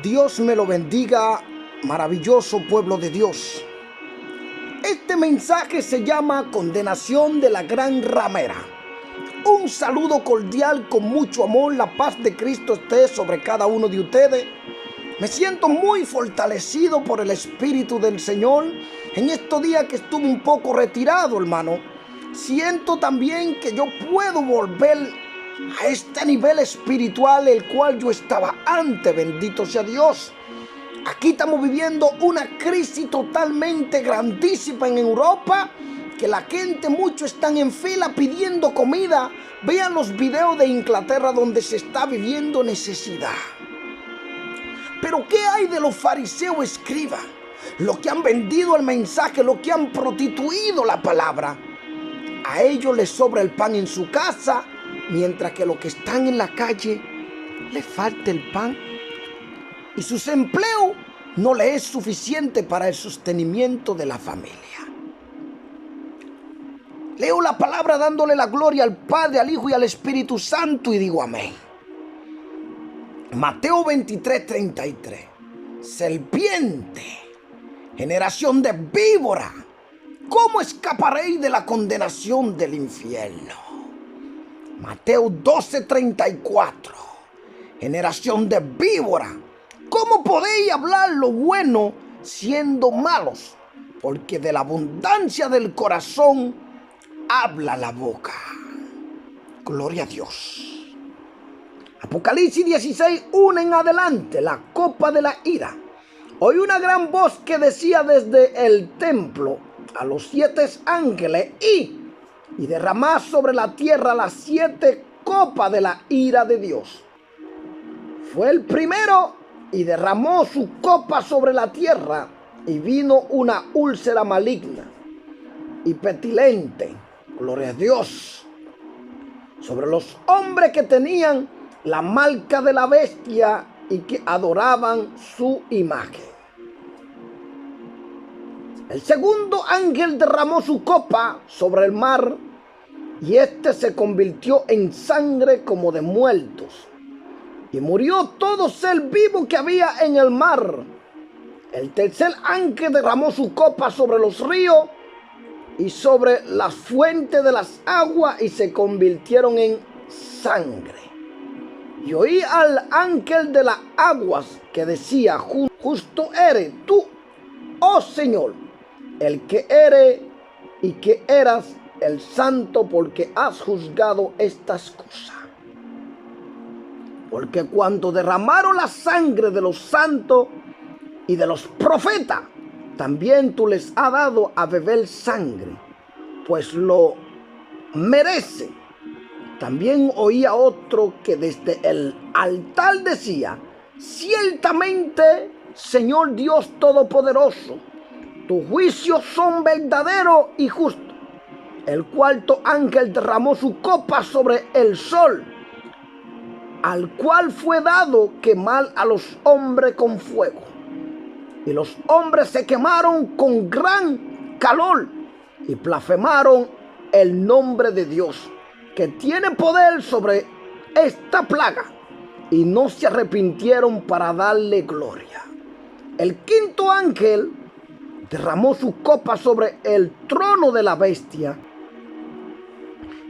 Dios me lo bendiga, maravilloso pueblo de Dios. Este mensaje se llama Condenación de la Gran Ramera. Un saludo cordial con mucho amor. La paz de Cristo esté sobre cada uno de ustedes. Me siento muy fortalecido por el Espíritu del Señor. En estos días que estuve un poco retirado, hermano, siento también que yo puedo volver a este nivel espiritual el cual yo estaba antes. Bendito sea Dios. Aquí estamos viviendo una crisis totalmente grandísima en Europa, que la gente, muchos están en fila pidiendo comida. Vean los videos de Inglaterra donde se está viviendo necesidad. Pero ¿qué hay de los fariseos escribas? Los que han vendido el mensaje, los que han prostituido la palabra. A ellos les sobra el pan en su casa, mientras que los que están en la calle les falta el pan. Y sus empleos no les es suficiente para el sostenimiento de la familia. Leo la palabra dándole la gloria al Padre, al Hijo y al Espíritu Santo y digo amén. Mateo 23:33. Serpiente, generación de víbora, ¿cómo escaparéis de la condenación del infierno? Mateo 12:34. Generación de víbora, ¿cómo podéis hablar lo bueno siendo malos? Porque de la abundancia del corazón habla la boca. Gloria a Dios. Apocalipsis 16:1 en adelante, la copa de la ira. Oí una gran voz que decía desde el templo a los 7 ángeles, y derramad sobre la tierra las 7 copas de la ira de Dios. Fue el primero y derramó su copa sobre la tierra, y vino una úlcera maligna y pestilente, gloria a Dios, sobre los hombres que tenían la marca de la bestia y que adoraban su imagen. El segundo ángel derramó su copa sobre el mar, y éste se convirtió en sangre como de muertos, y murió todo ser vivo que había en el mar. El tercer ángel derramó su copa sobre los ríos y sobre las fuentes de las aguas, y se convirtieron en sangre. Y oí al ángel de las aguas que decía: justo eres tú, oh Señor, el que eres y que eras el santo, porque has juzgado estas cosas. Porque cuando derramaron la sangre de los santos y de los profetas, también tú les has dado a beber sangre, pues lo merecen. También oía otro que desde el altar decía: ciertamente, Señor Dios Todopoderoso, tus juicios son verdaderos y justos. El cuarto ángel derramó su copa sobre el sol, al cual fue dado quemar a los hombres con fuego. Y los hombres se quemaron con gran calor y blasfemaron el nombre de Dios, que tiene poder sobre esta plaga, y no se arrepintieron para darle gloria. El quinto ángel derramó su copa sobre el trono de la bestia,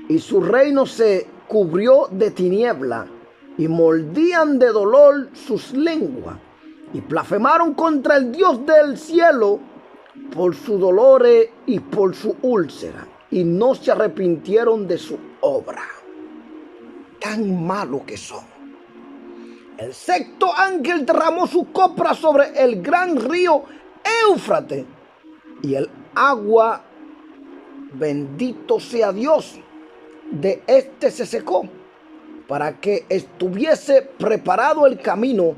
y su reino se cubrió de tiniebla, y mordían de dolor sus lenguas, y blasfemaron contra el Dios del cielo por sus dolores y por su úlcera, y no se arrepintieron de su obra. Tan malo que son. El sexto ángel derramó su copa sobre el gran río Éufrates, y el agua, bendito sea Dios, de este se secó, para que estuviese preparado el camino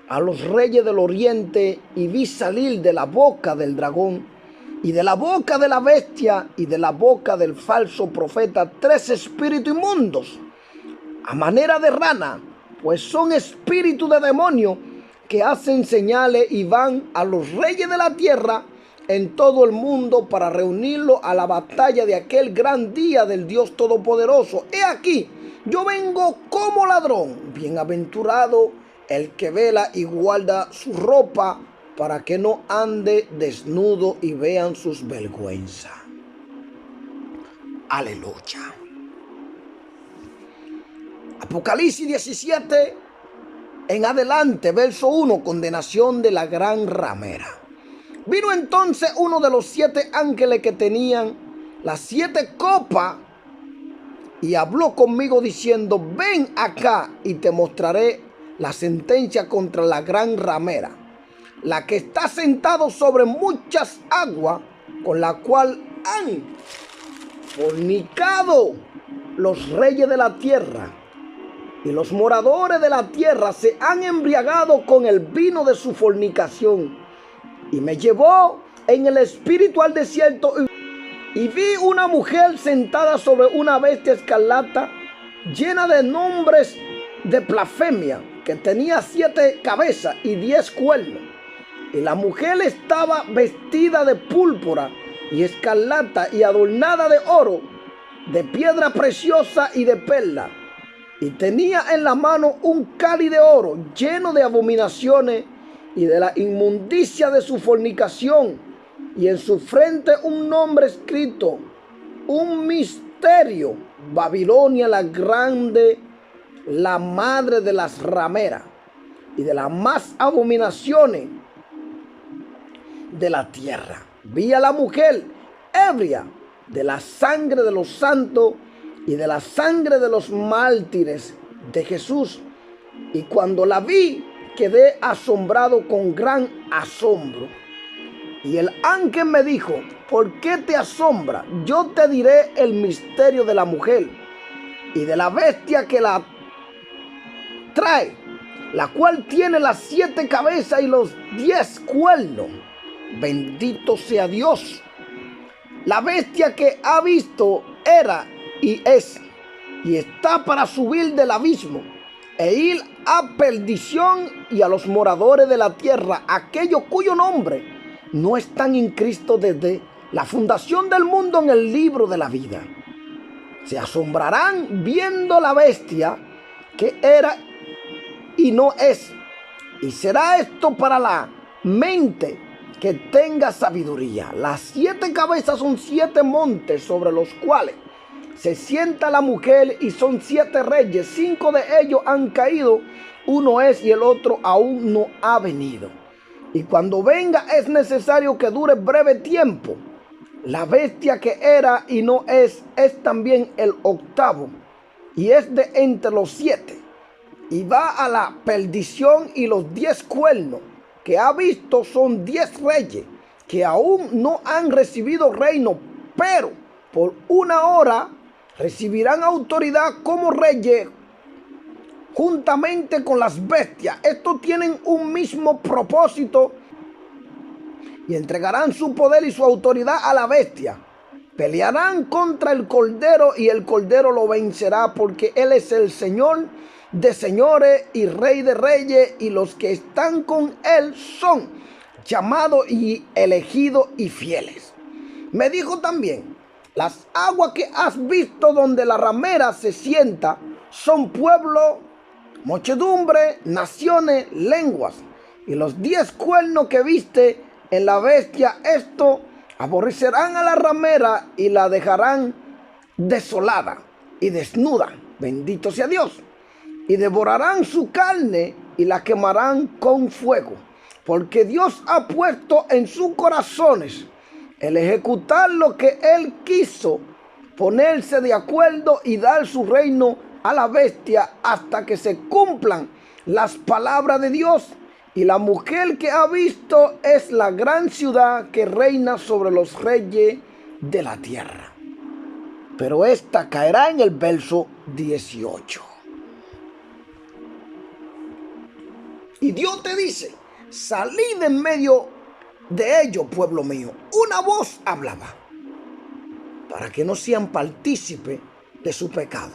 a los reyes del oriente. Y vi salir de la boca del dragón y de la boca de la bestia y de la boca del falso profeta 3 espíritus inmundos, a manera de rana, pues son espíritus de demonio que hacen señales, y van a los reyes de la tierra en todo el mundo para reunirlo a la batalla de aquel gran día del Dios Todopoderoso. He aquí, yo vengo como ladrón. Bienaventurado el que vela y guarda su ropa para que no ande desnudo y vean sus vergüenzas. Aleluya. Apocalipsis 17 en adelante, verso 1, condenación de la gran ramera. Vino entonces uno de los 7 ángeles que tenían las 7 copas y habló conmigo diciendo: ven acá y te mostraré la sentencia contra la gran ramera, la que está sentado sobre muchas aguas, con la cual han fornicado los reyes de la tierra, y los moradores de la tierra se han embriagado con el vino de su fornicación. Y me llevó en el espíritu al desierto, y vi una mujer sentada sobre una bestia escarlata, llena de nombres de blasfemia, que tenía 7 cabezas y 10 cuernos. Y la mujer estaba vestida de púrpura y escarlata, y adornada de oro, de piedra preciosa y de perla. Y tenía en la mano un cáliz de oro lleno de abominaciones y de la inmundicia de su fornicación, y en su frente un nombre escrito: un misterio, Babilonia la grande, la madre de las rameras y de las más abominaciones de la tierra. Vi a la mujer ebria de la sangre de los santos y de la sangre de los mártires de Jesús. Y cuando la vi, quedé asombrado con gran asombro. Y el ángel me dijo: ¿por qué te asombra? Yo te diré el misterio de la mujer y de la bestia que la trae, la cual tiene las 7 cabezas y los 10 cuernos. Bendito sea Dios. La bestia que ha visto era y es, y está para subir del abismo e ir a perdición, y a los moradores de la tierra, aquellos cuyo nombre no están en Cristo desde la fundación del mundo en el libro de la vida. Se asombrarán viendo la bestia que era y no es, y será esto para la mente que tenga sabiduría. Las 7 cabezas son 7 montes sobre los cuales se sienta la mujer, y son 7 reyes. 5 de ellos han caído, uno es y el otro aún no ha venido. Y cuando venga es necesario que dure breve tiempo. La bestia que era y no es también el 8º, y es de entre los 7, y va a la perdición. Y los 10 cuernos que ha visto son 10 reyes que aún no han recibido reino, pero por una hora recibirán autoridad como reyes juntamente con las bestias. Estos tienen un mismo propósito y entregarán su poder y su autoridad a la bestia. Pelearán contra el Cordero y el Cordero lo vencerá, porque Él es el Señor de señores y Rey de reyes, y los que están con Él son llamados y elegidos y fieles. Me dijo también: las aguas que has visto donde la ramera se sienta son pueblo, muchedumbre, naciones, lenguas. Y los 10 cuernos que viste en la bestia, esto aborrecerán a la ramera y la dejarán desolada y desnuda. Bendito sea Dios. Y devorarán su carne y la quemarán con fuego, porque Dios ha puesto en sus corazones el ejecutar lo que Él quiso, ponerse de acuerdo y dar su reino a la bestia hasta que se cumplan las palabras de Dios. Y la mujer que ha visto es la gran ciudad que reina sobre los reyes de la tierra. Pero esta caerá en el verso 18. Y Dios te dice: salid en medio de ellos, pueblo mío. Una voz hablaba, para que no sean partícipes de su pecado,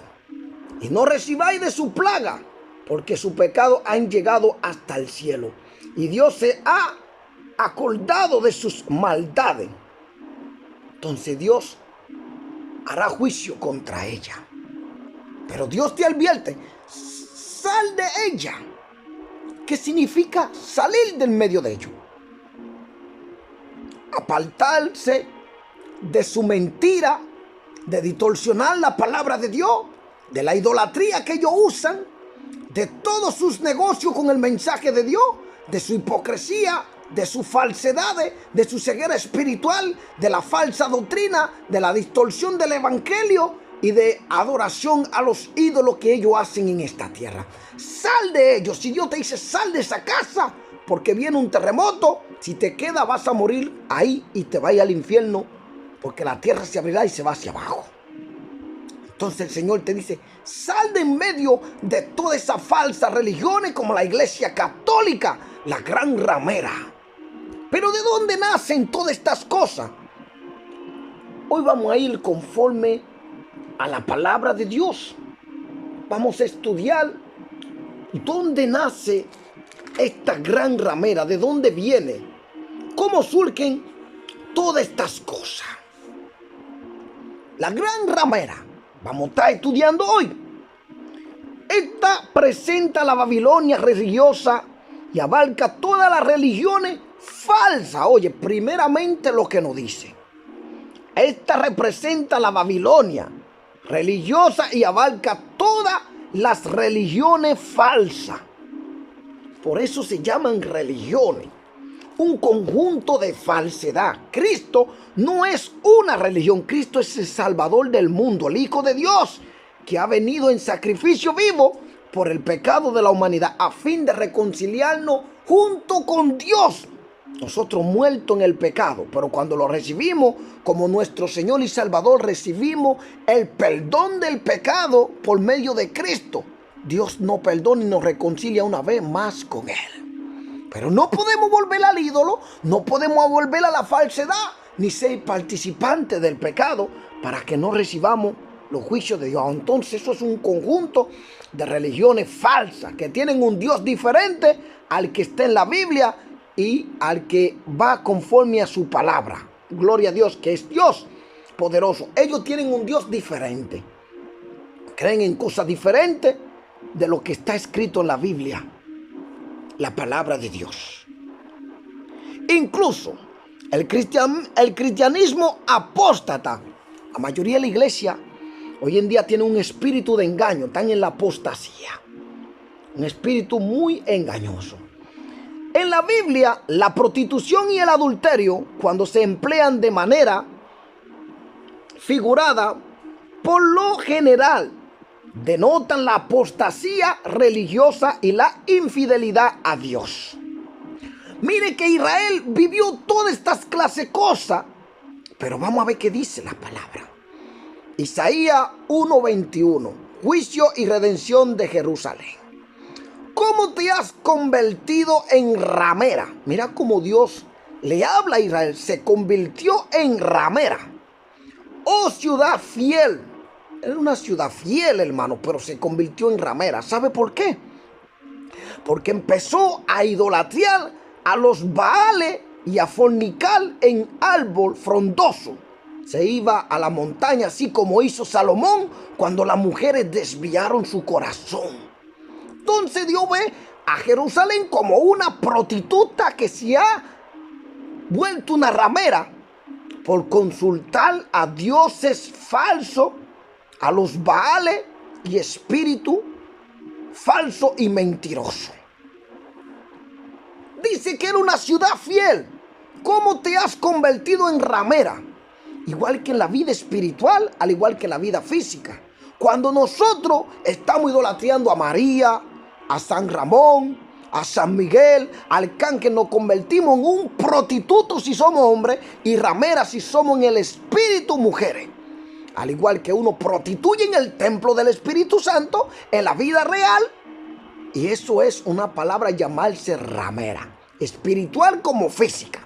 y no recibáis de su plaga, porque su pecado han llegado hasta el cielo, y Dios se ha acordado de sus maldades. Entonces Dios hará juicio contra ella. Pero Dios te advierte: sal de ella ¿Qué significa salir del medio de ellos? Apartarse de su mentira, de distorsionar la palabra de Dios, de la idolatría que ellos usan, de todos sus negocios con el mensaje de Dios, de su hipocresía, de sus falsedades, de su ceguera espiritual, de la falsa doctrina, de la distorsión del evangelio y de adoración a los ídolos que ellos hacen en esta tierra. Sal de ellos. Si Dios te dice sal de esa casa porque viene un terremoto, si te quedas vas a morir ahí y te vas al infierno, porque la tierra se abrirá y se va hacia abajo. Entonces el Señor te dice, sal de en medio de todas esas falsas religiones como la Iglesia Católica, la gran ramera. Pero ¿de dónde nacen todas estas cosas? Hoy vamos a ir conforme a la palabra de Dios. Vamos a estudiar dónde nace esta gran ramera, de dónde viene, cómo surgen todas estas cosas. La gran ramera, vamos a estar estudiando hoy. Esta presenta la Babilonia religiosa y abarca todas las religiones falsas. Oye, primeramente lo que nos dice. Esta representa la Babilonia religiosa y abarca todas las religiones falsas. Por eso se llaman religiones. Un conjunto de falsedad. Cristo no es una religión. Cristo es el Salvador del mundo, el Hijo de Dios, que ha venido en sacrificio vivo por el pecado de la humanidad, a fin de reconciliarnos junto con Dios. Nosotros muertos en el pecado, pero cuando lo recibimos como nuestro Señor y Salvador, recibimos el perdón del pecado por medio de Cristo. Dios nos perdona y nos reconcilia una vez más con Él. Pero no podemos volver al ídolo, no podemos volver a la falsedad, ni ser participantes del pecado para que no recibamos los juicios de Dios. Entonces eso es un conjunto de religiones falsas que tienen un Dios diferente al que está en la Biblia y al que va conforme a su palabra. Gloria a Dios, que es Dios poderoso. Ellos tienen un Dios diferente. Creen en cosas diferentes de lo que está escrito en la Biblia, la palabra de Dios. Incluso el cristianismo apóstata, la mayoría de la iglesia hoy en día tiene un espíritu de engaño, están en la apostasía, un espíritu muy engañoso. En la Biblia, la prostitución y el adulterio, cuando se emplean de manera figurada, por lo general denotan la apostasía religiosa y la infidelidad a Dios. Mire que Israel vivió todas estas clases de cosas, pero vamos a ver qué dice la palabra. Isaías 1:21, juicio y redención de Jerusalén. ¿Cómo te has convertido en ramera? Mira cómo Dios le habla a Israel, se convirtió en ramera. Oh ciudad fiel. Era una ciudad fiel, hermano, pero se convirtió en ramera. ¿Sabe por qué? Porque empezó a idolatrar a los Baales y a fornicar en árbol frondoso. Se iba a la montaña, así como hizo Salomón cuando las mujeres desviaron su corazón. Entonces Dios ve a Jerusalén como una prostituta que se ha vuelto una ramera por consultar a dioses falsos, a los Baales y espíritu falso y mentiroso. Dice que era una ciudad fiel. ¿Cómo te has convertido en ramera? Igual que en la vida espiritual, al igual que en la vida física. Cuando nosotros estamos idolatrando a María, a San Ramón, a San Miguel, Arcángel, nos convertimos en un prostituto si somos hombres y rameras si somos en el espíritu mujeres. Al igual que uno prostituye en el templo del Espíritu Santo, en la vida real, y eso es una palabra llamarse ramera, espiritual como física.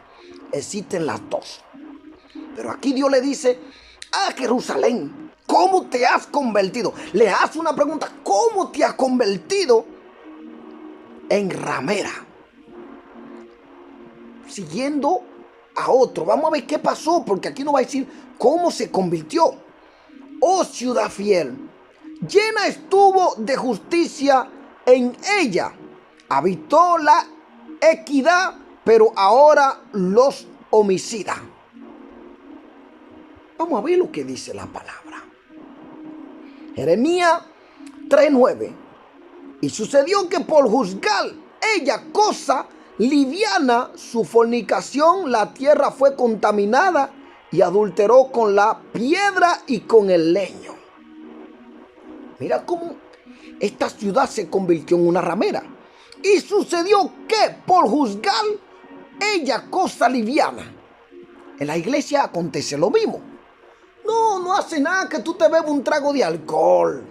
Existen las dos. Pero aquí Dios le dice a Jerusalén, ¿cómo te has convertido? Le hace una pregunta, ¿cómo te has convertido en ramera? Siguiendo a otro, vamos a ver qué pasó, porque aquí no va a decir cómo se convirtió. Oh ciudad fiel, llena estuvo de justicia en ella, habitó la equidad, pero ahora los homicida. Vamos a ver lo que dice la palabra. Jeremías 3:9. Y sucedió que por juzgar ella cosa liviana su fornicación, la tierra fue contaminada y adulteró con la piedra y con el leño. Mira cómo esta ciudad se convirtió en una ramera. Y sucedió que por juzgar ella cosa liviana. En la iglesia acontece lo mismo. No hace nada que tú te bebas un trago de alcohol.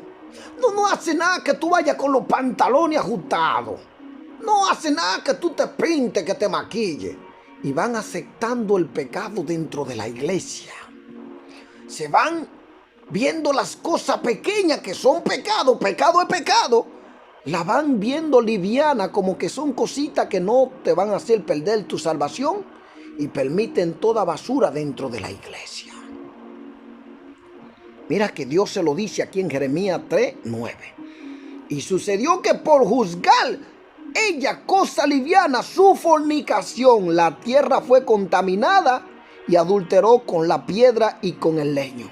No hace nada que tú vayas con los pantalones ajustados. No hace nada que tú te pintes, que te maquilles. Y van aceptando el pecado dentro de la iglesia. Se van viendo las cosas pequeñas que son pecado. Pecado es pecado. La van viendo liviana, como que son cositas que no te van a hacer perder tu salvación. Y permiten toda basura dentro de la iglesia. Mira que Dios se lo dice aquí en Jeremías 3:9. Y sucedió que por juzgar ella cosa liviana su fornicación, la tierra fue contaminada y adulteró con la piedra y con el leño.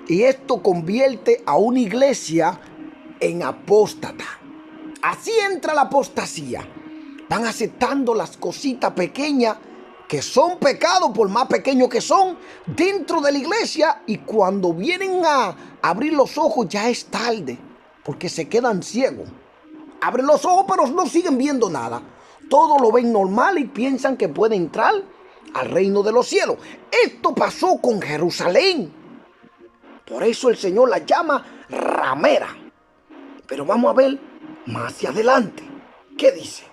Y esto convierte a una iglesia en apóstata. Así entra la apostasía. Van aceptando las cositas pequeñas que son pecados, por más pequeños que son, dentro de la iglesia, y cuando vienen a abrir los ojos ya es tarde, porque se quedan ciegos. Abren los ojos pero no siguen viendo nada. Todo lo ven normal y piensan que pueden entrar al reino de los cielos. Esto pasó con Jerusalén. Por eso el Señor la llama ramera. Pero vamos a ver más hacia adelante. ¿Qué dice?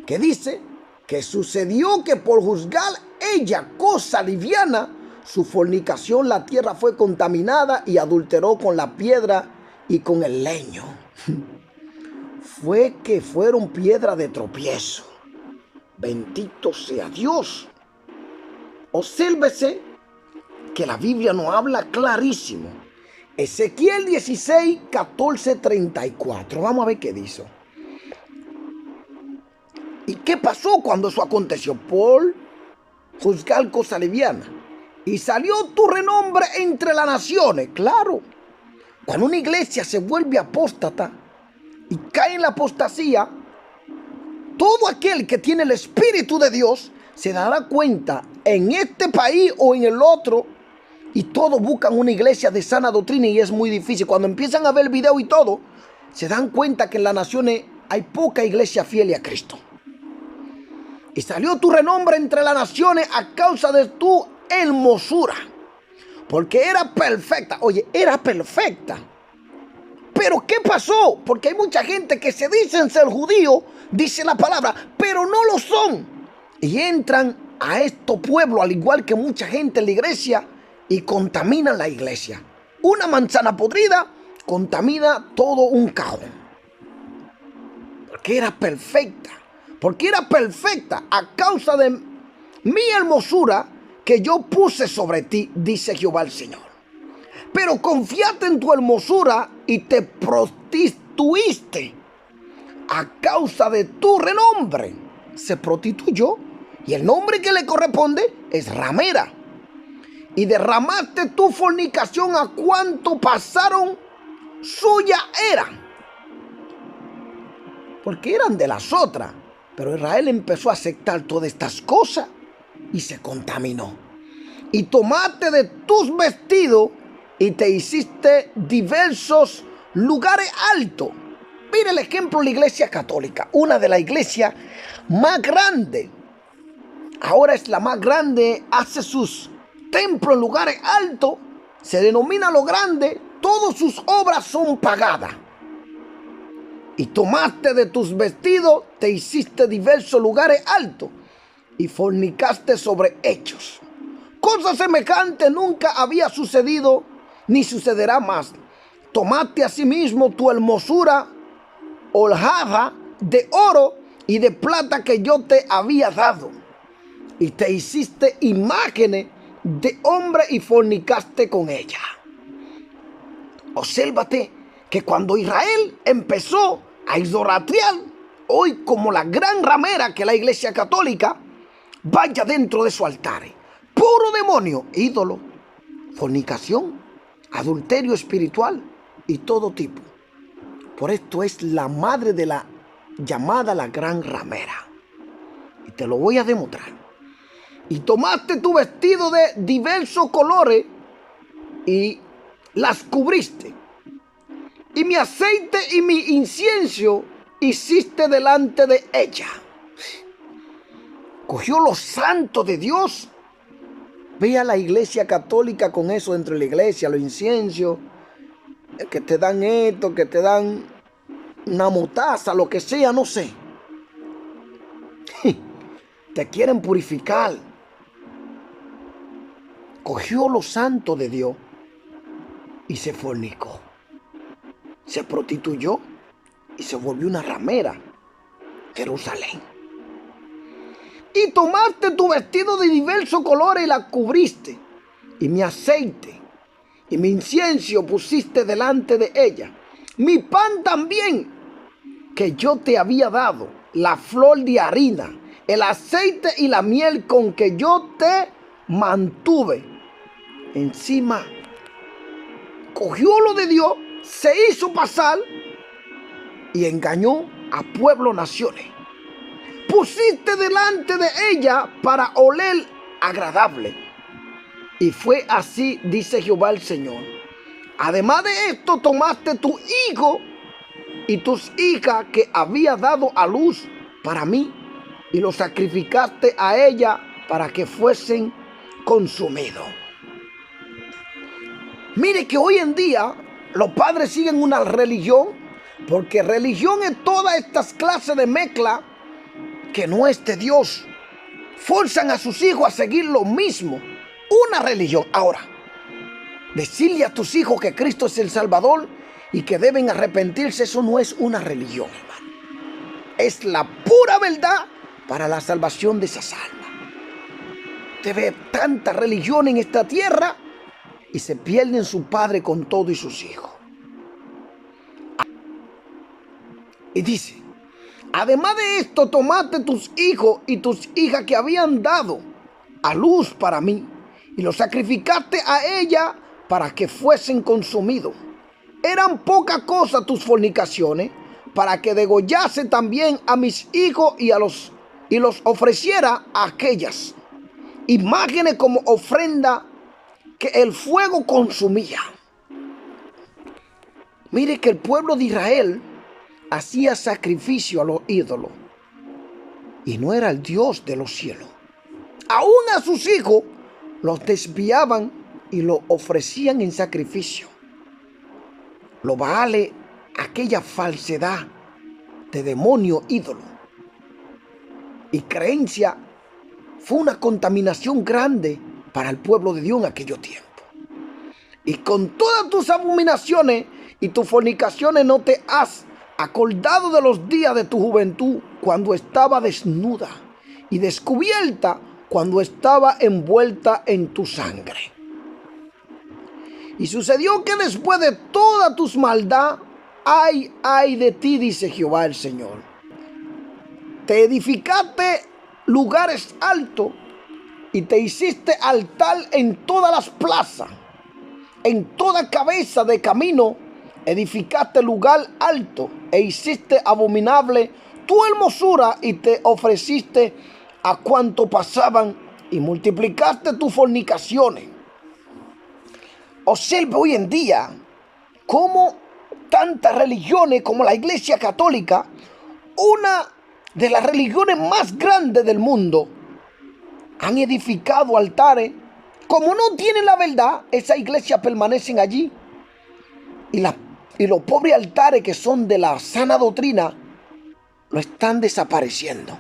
¿Qué dice? Que sucedió que por juzgar ella cosa liviana, su fornicación, la tierra fue contaminada y adulteró con la piedra y con el leño. Fue que fueron piedra de tropiezo. Bendito sea Dios. Obsérvese que la Biblia nos habla clarísimo. Ezequiel 16, 14, 34. Vamos a ver qué dice. ¿Y qué pasó cuando eso aconteció? Por juzgar cosa liviana. Y salió tu renombre entre las naciones. Claro, cuando una iglesia se vuelve apóstata y cae en la apostasía, todo aquel que tiene el Espíritu de Dios se dará cuenta en este país o en el otro, y todos buscan una iglesia de sana doctrina y es muy difícil. Cuando empiezan a ver video y todo, se dan cuenta que en las naciones hay poca iglesia fiel a Cristo. Y salió tu renombre entre las naciones a causa de tu hermosura, porque era perfecta. Oye, era perfecta. Pero ¿qué pasó? Porque hay mucha gente que se dicen ser judíos, dice la palabra, pero no lo son. Y entran a estos pueblos, al igual que mucha gente en la iglesia, y contaminan la iglesia. Una manzana podrida contamina todo un cajón. Porque era perfecta. Porque era perfecta a causa de mi hermosura que yo puse sobre ti, dice Jehová el Señor. Pero confiaste en tu hermosura y te prostituiste a causa de tu renombre. Se prostituyó y el nombre que le corresponde es ramera. Y derramaste tu fornicación a cuanto pasaron suya eran. Porque eran de las otras. Pero Israel empezó a aceptar todas estas cosas y se contaminó. Y tomaste de tus vestidos y te hiciste diversos lugares altos. Mira el ejemplo de la iglesia católica, una de las iglesias más grandes. Ahora es la más grande, hace sus templos en lugares altos, se denomina lo grande, todas sus obras son pagadas. Y tomaste de tus vestidos, te hiciste diversos lugares altos y fornicaste sobre ellos. Cosa semejante nunca había sucedido ni sucederá más. Tomaste asimismo tu hermosura, holgada de oro y de plata que yo te había dado. Y te hiciste imágenes de hombre y fornicaste con ella. Obsérvate que cuando Israel empezó a idolatrar, hoy como la gran ramera que la Iglesia Católica vaya dentro de su altar. Puro demonio, ídolo, fornicación, adulterio espiritual y todo tipo. Por esto es la madre de la llamada la gran ramera. Y te lo voy a demostrar. Y tomaste tu vestido de diversos colores y las cubriste. Y mi aceite y mi incienso hiciste delante de ella. Cogió los santos de Dios. Ve a la Iglesia Católica con eso dentro de la iglesia, los inciensos, que te dan esto, que te dan una motaza, lo que sea, no sé. Te quieren purificar. Cogió los santos de Dios y se fornicó. Se prostituyó y se volvió una ramera. Jerusalén. Y tomaste tu vestido de diversos colores y la cubriste. Y mi aceite y mi incienso pusiste delante de ella. Mi pan también, que yo te había dado, la flor de harina, el aceite y la miel con que yo te mantuve. Encima, cogió lo de Dios, se hizo pasar y engañó a pueblo, naciones. Pusiste delante de ella para oler agradable. Y fue así, dice Jehová el Señor. Además de esto, tomaste tu hijo y tus hijas que había dado a luz para mí y los sacrificaste a ella para que fuesen consumidos. Mire que hoy en día los padres siguen una religión, porque religión es todas estas clases de mezcla que no es de Dios. Forzan a sus hijos a seguir lo mismo. Una religión. Ahora, decirle a tus hijos que Cristo es el Salvador y que deben arrepentirse, eso no es una religión, hermano. Es la pura verdad para la salvación de esas almas. Usted ve tanta religión en esta tierra y se pierden su padre con todo y sus hijos. Y dice, además de esto, tomaste tus hijos y tus hijas que habían dado a luz para mí y los sacrificaste a ella para que fuesen consumidos. Eran poca cosa tus fornicaciones, para que degollase también a mis hijos y los ofreciera a aquellas imágenes como ofrenda que el fuego consumía. Mire que el pueblo de Israel hacía sacrificio a los ídolos y no era el Dios de los cielos. Aún a sus hijos los desviaban y lo ofrecían en sacrificio. Los Baales, aquella falsedad de demonio ídolo y creencia, fue una contaminación grande para el pueblo de Dios en aquellos tiempos. Y con todas tus abominaciones y tus fornicaciones no te has acordado de los días de tu juventud, cuando estaba desnuda y descubierta, cuando estaba envuelta en tu sangre. Y sucedió que después de toda tus maldad, ay de ti, dice Jehová el Señor. Te edificaste lugares altos y te hiciste altar en todas las plazas. En toda cabeza de camino edificaste lugar alto e hiciste abominable tu hermosura y te ofreciste a cuanto pasaban y multiplicaste tus fornicaciones. Observe hoy en día cómo tantas religiones como la Iglesia Católica, una de las religiones más grandes del mundo, han edificado altares. Como no tienen la verdad, esas iglesias permanecen allí. Y los pobres altares que son de la sana doctrina, lo están desapareciendo.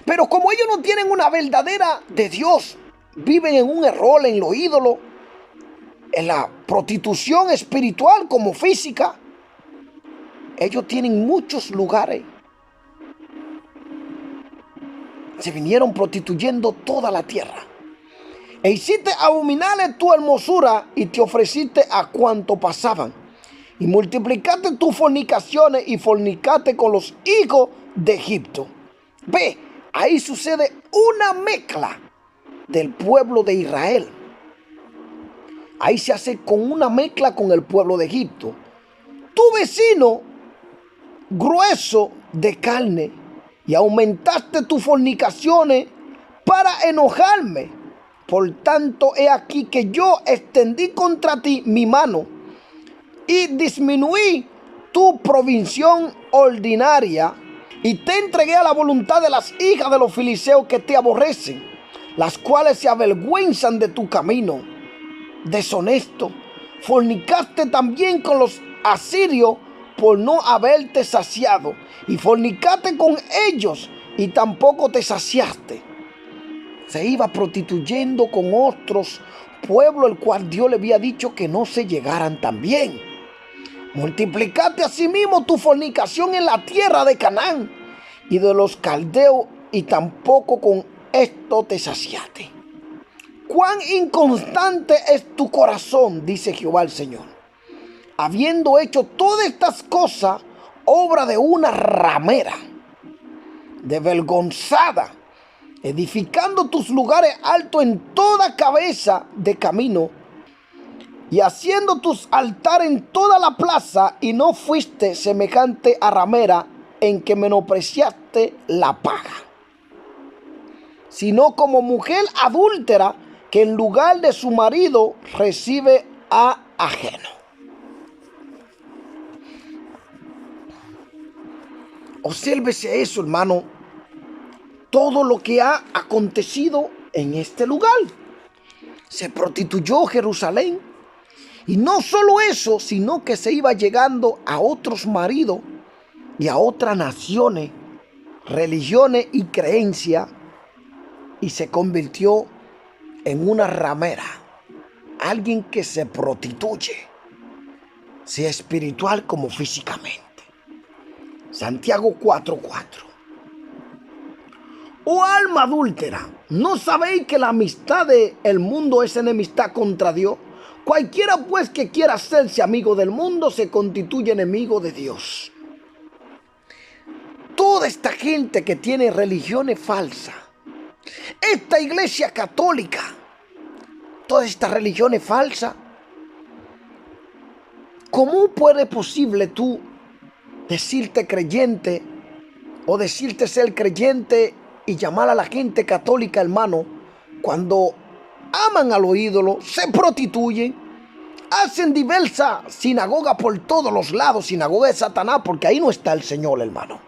Pero como ellos no tienen una verdadera de Dios, viven en un error, en los ídolos, en la prostitución espiritual como física, ellos tienen muchos lugares. Se vinieron prostituyendo toda la tierra. E hiciste abominable tu hermosura y te ofreciste a cuanto pasaban. y multiplicaste tus fornicaciones y fornicaste con los hijos de Egipto. Ve, ahí sucede una mezcla del pueblo de Israel. Ahí se hace con una mezcla con el pueblo de Egipto. Tu vecino, grueso de carne, y aumentaste tus fornicaciones para enojarme. Por tanto, he aquí que yo extendí contra ti mi mano y disminuí tu provisión ordinaria y te entregué a la voluntad de las hijas de los filisteos que te aborrecen, las cuales se avergüenzan de tu camino deshonesto. Fornicaste también con los asirios por no haberte saciado, y fornicaste con ellos y tampoco te saciaste. Se iba prostituyendo con otros pueblos, el cual Dios le había dicho que no se llegaran también. Multiplicaste asimismo tu fornicación en la tierra de Canaán y de los caldeos, y tampoco con esto te saciaste. Cuán inconstante es tu corazón, dice Jehová el Señor, habiendo hecho todas estas cosas, obra de una ramera, de vergonzada, edificando tus lugares altos en toda cabeza de camino, y haciendo tus altares en toda la plaza, y no fuiste semejante a ramera en que menospreciaste la paga, sino como mujer adúltera que en lugar de su marido recibe a ajeno. Obsérvese eso, hermano, todo lo que ha acontecido en este lugar. Se prostituyó Jerusalén, y no solo eso, sino que se iba llegando a otros maridos y a otras naciones, religiones y creencias, y se convirtió en una ramera, alguien que se prostituye, sea espiritual como físicamente. Santiago 4:4. Oh alma adúltera, ¿no sabéis que la amistad del mundo es enemistad contra Dios? Cualquiera pues que quiera hacerse amigo del mundo se constituye enemigo de Dios. Toda esta gente que tiene religiones falsas, esta iglesia católica, todas estas religiones falsas, ¿cómo puede posible tú decirte creyente o decirte ser creyente y llamar a la gente católica, hermano, cuando aman a los ídolos, se prostituyen, hacen diversas sinagogas por todos los lados, sinagoga de Satanás, porque ahí no está el Señor, hermano?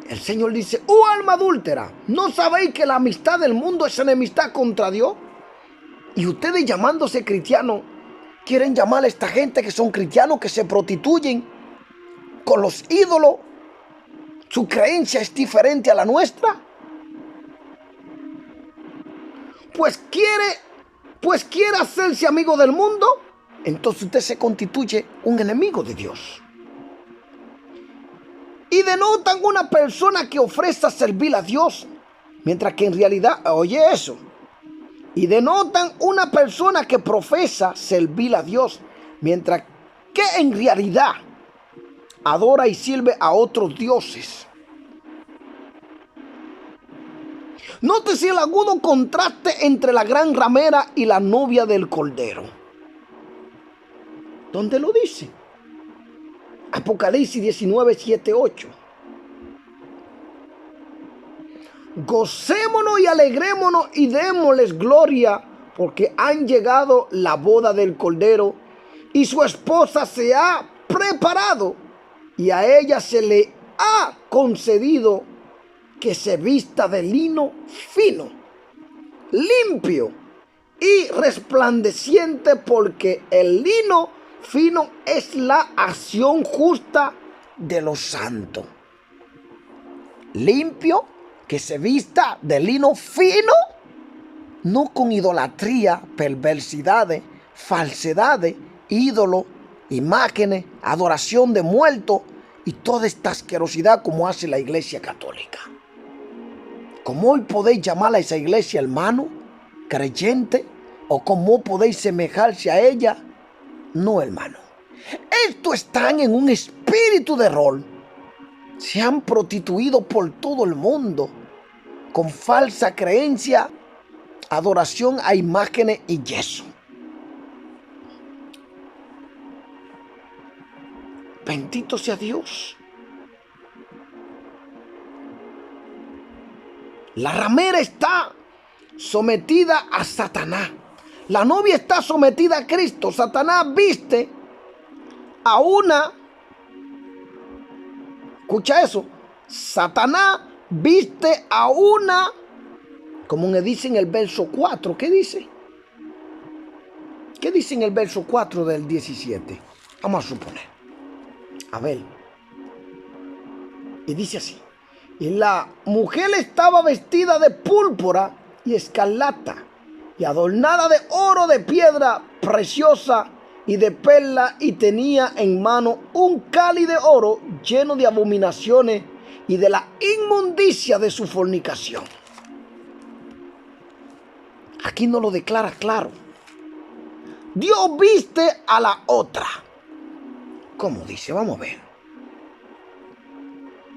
El Señor dice: oh alma adúltera, ¿no sabéis que la amistad del mundo es enemistad contra Dios? Y ustedes, llamándose cristianos, quieren llamar a esta gente que son cristianos, que se prostituyen con los ídolos. ¿Su creencia es diferente a la nuestra? Pues quiere hacerse amigo del mundo, entonces usted se constituye un enemigo de Dios. Y denotan una persona que ofrece servir a Dios, mientras que en realidad, oye eso, y denotan una persona que profesa servir a Dios, mientras que en realidad adora y sirve a otros dioses. Nótese el agudo contraste entre la gran ramera y la novia del cordero. ¿Dónde lo dice? Apocalipsis 19, 7, 8. Gocémonos y alegrémonos y démosles gloria, porque han llegado la boda del Cordero y su esposa se ha preparado, y a ella se le ha concedido que se vista de lino fino, limpio y resplandeciente, porque el lino fino es la acción justa de los santos. Limpio, que se vista de lino fino, no con idolatría, perversidades, falsedades, ídolos, imágenes, adoración de muertos y toda esta asquerosidad como hace la iglesia católica. ¿Cómo hoy podéis llamar a esa iglesia, hermano, creyente? ¿O cómo podéis semejarse a ella No, hermano. Estos están en un espíritu de rol. Se han prostituido por todo el mundo con falsa creencia, adoración a imágenes y yeso. Bendito sea Dios. La ramera está sometida a Satanás. La novia está sometida a Cristo. Satanás viste a una... Escucha eso. Satanás viste a una... Como me dice en el verso 4. ¿Qué dice? ¿Qué dice en el verso 4 del 17? Vamos a suponer. A ver. Y dice así. Y la mujer estaba vestida de púrpura y escarlata, y adornada de oro, de piedra preciosa y de perla, y tenía en mano un cáliz de oro lleno de abominaciones y de la inmundicia de su fornicación. Aquí no lo declara claro. Dios viste a la otra. ¿Cómo dice? Vamos a ver.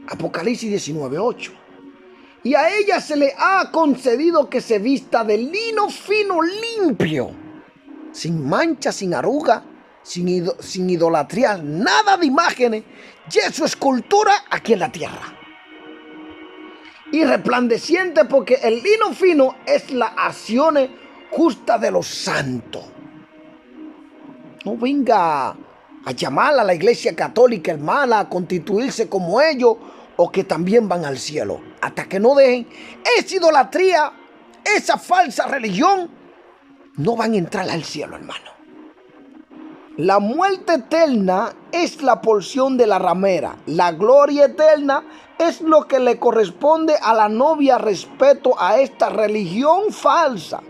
Apocalipsis 19:8. Y a ella se le ha concedido que se vista de lino fino limpio, sin mancha, sin arruga, sin idolatría, nada de imágenes, yeso, escultura aquí en la tierra. Y resplandeciente, porque el lino fino es la acción justa de los santos. No venga a llamar a la iglesia católica hermana a constituirse como ellos, o que también van al cielo, hasta que no dejen esa idolatría, esa falsa religión, no van a entrar al cielo, hermano. La muerte eterna es la porción de la ramera. La gloria eterna es lo que le corresponde a la novia respecto a esta religión falsa.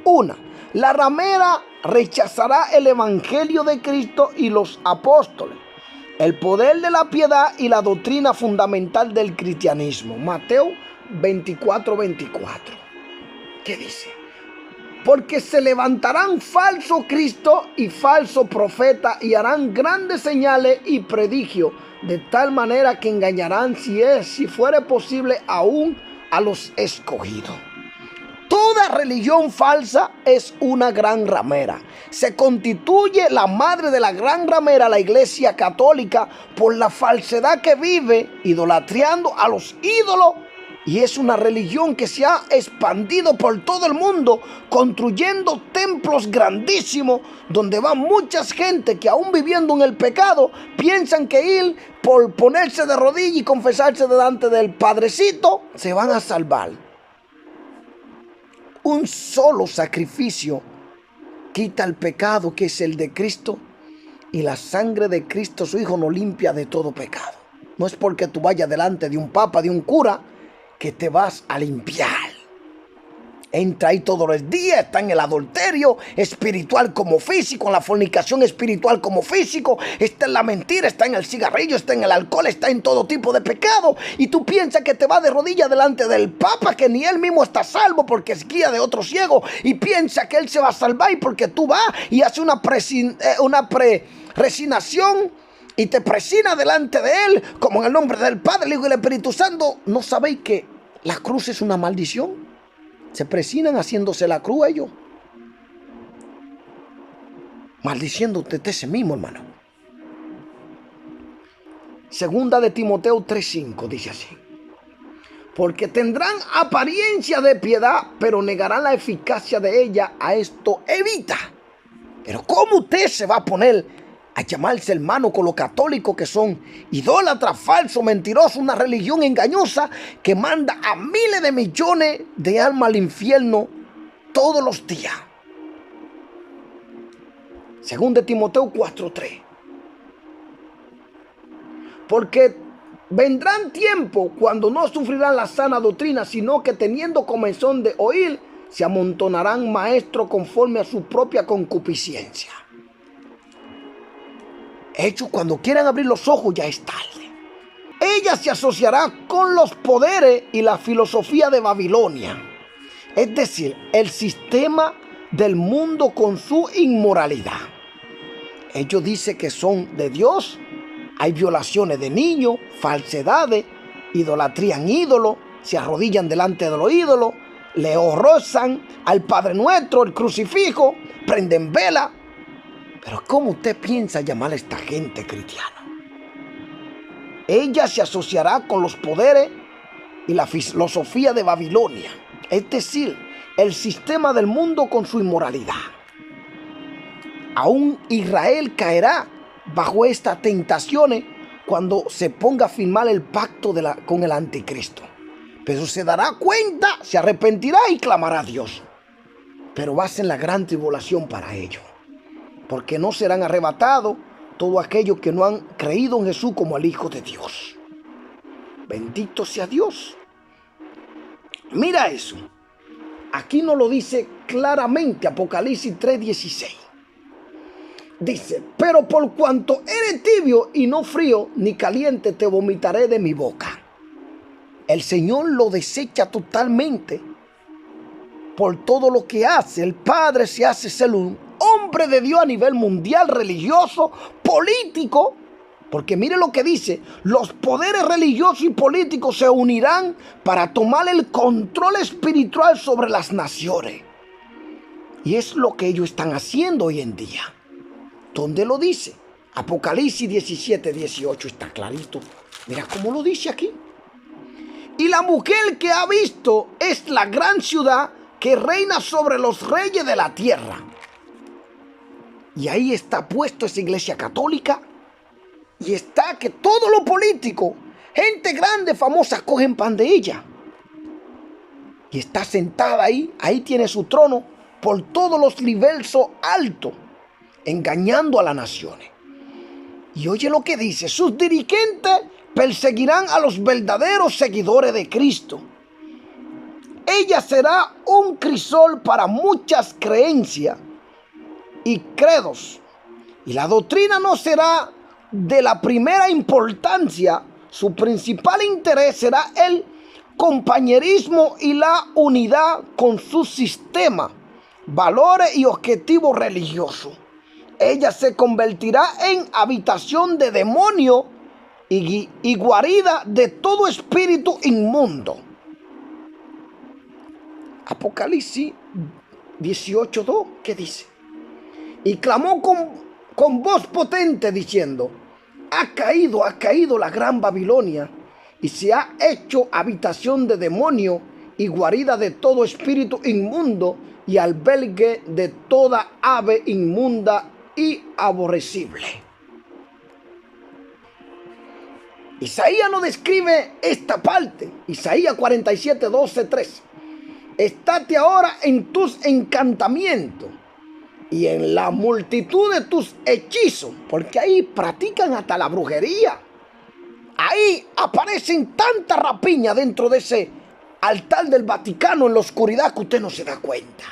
Una, la ramera rechazará el evangelio de Cristo y los apóstoles, el poder de la piedad y la doctrina fundamental del cristianismo. Mateo 24:24. ¿Qué dice? Porque se levantarán falsos Cristo y falsos profetas, y harán grandes señales y prodigios, de tal manera que engañarán, si fuere posible, aún a los escogidos. Toda religión falsa es una gran ramera. Se constituye la madre de la gran ramera, la iglesia católica, por la falsedad que vive, idolatrando a los ídolos. Y es una religión que se ha expandido por todo el mundo, construyendo templos grandísimos, donde va mucha gente que, aún viviendo en el pecado, piensan que ir por ponerse de rodillas y confesarse delante del Padrecito, se van a salvar. Un solo sacrificio quita el pecado, que es el de Cristo, y la sangre de Cristo, su Hijo, nos limpia de todo pecado. No es porque tú vayas delante de un papa, de un cura, que te vas a limpiar. Entra ahí todos los días, está en el adulterio espiritual como físico, en la fornicación espiritual como físico, está en la mentira, está en el cigarrillo, está en el alcohol, está en todo tipo de pecado. Y tú piensas que te vas de rodillas delante del Papa, que ni él mismo está salvo porque es guía de otro ciego, y piensa que él se va a salvar, y porque tú vas y haces una resignación y te presina delante de él, como en el nombre del Padre, el Hijo y el Espíritu Santo. ¿No sabéis que la cruz es una maldición? Se presinan haciéndose la cruz ellos, maldiciéndote de ese mismo, hermano. Segunda de Timoteo 3:5 dice así: porque tendrán apariencia de piedad, pero negarán la eficacia de ella. A esto evita. Pero ¿cómo usted se va a poner a llamarse hermano con los católicos, que son idólatras, falsos, mentirosos, una religión engañosa que manda a miles de millones de almas al infierno todos los días? Según de Timoteo 4:3. Porque vendrán tiempos cuando no sufrirán la sana doctrina, sino que, teniendo comezón de oír, se amontonarán maestros conforme a su propia concupiscencia. Hecho, cuando quieran abrir los ojos ya es tarde. Ella se asociará con los poderes y la filosofía de Babilonia, es decir, el sistema del mundo con su inmoralidad. Ellos dicen que son de Dios. Hay violaciones de niños, falsedades, idolatría en ídolos, se arrodillan delante de los ídolos, le rozan al Padre Nuestro, el crucifijo, prenden vela. Pero ¿cómo usted piensa llamar a esta gente cristiana? Ella se asociará con los poderes y la filosofía de Babilonia, es decir, el sistema del mundo con su inmoralidad. Aún Israel caerá bajo estas tentaciones cuando se ponga a firmar el pacto con el anticristo. Pero se dará cuenta, se arrepentirá y clamará a Dios. Pero va a ser la gran tribulación para ellos, porque no serán arrebatados todos aquellos que no han creído en Jesús como el Hijo de Dios. Bendito sea Dios. Mira eso. Aquí nos lo dice claramente Apocalipsis 3:16. Dice, pero por cuanto eres tibio y no frío ni caliente, te vomitaré de mi boca. El Señor lo desecha totalmente por todo lo que hace. El Padre se hace ser un hombre de Dios a nivel mundial, religioso, político. Porque mire lo que dice, los poderes religiosos y políticos se unirán para tomar el control espiritual sobre las naciones. Y es lo que ellos están haciendo hoy en día. ¿Dónde lo dice? Apocalipsis 17:18 está clarito. Mira cómo lo dice aquí. Y la mujer que ha visto es la gran ciudad que reina sobre los reyes de la tierra. Y ahí está puesto esa iglesia católica. Y está que todo lo político, gente grande, famosa, cogen pan de ella. Y está sentada ahí tiene su trono por todos los niveles altos, engañando a las naciones. Y oye lo que dice, sus dirigentes perseguirán a los verdaderos seguidores de Cristo. Ella será un crisol para muchas creencias y credos. Y la doctrina no será de la primera importancia. Su principal interés será el compañerismo y la unidad con su sistema, valores y objetivos religiosos. Ella se convertirá en habitación de demonio y guarida de todo espíritu inmundo. Apocalipsis 18:2, ¿qué dice? Y clamó con voz potente diciendo, ha caído la gran Babilonia y se ha hecho habitación de demonio y guarida de todo espíritu inmundo y albergue de toda ave inmunda y aborrecible. Isaías nos describe esta parte. Isaías 47:12-13. Estate ahora en tus encantamientos y en la multitud de tus hechizos, porque ahí practican hasta la brujería. Ahí aparecen tanta rapiña dentro de ese altar del Vaticano en la oscuridad que usted no se da cuenta.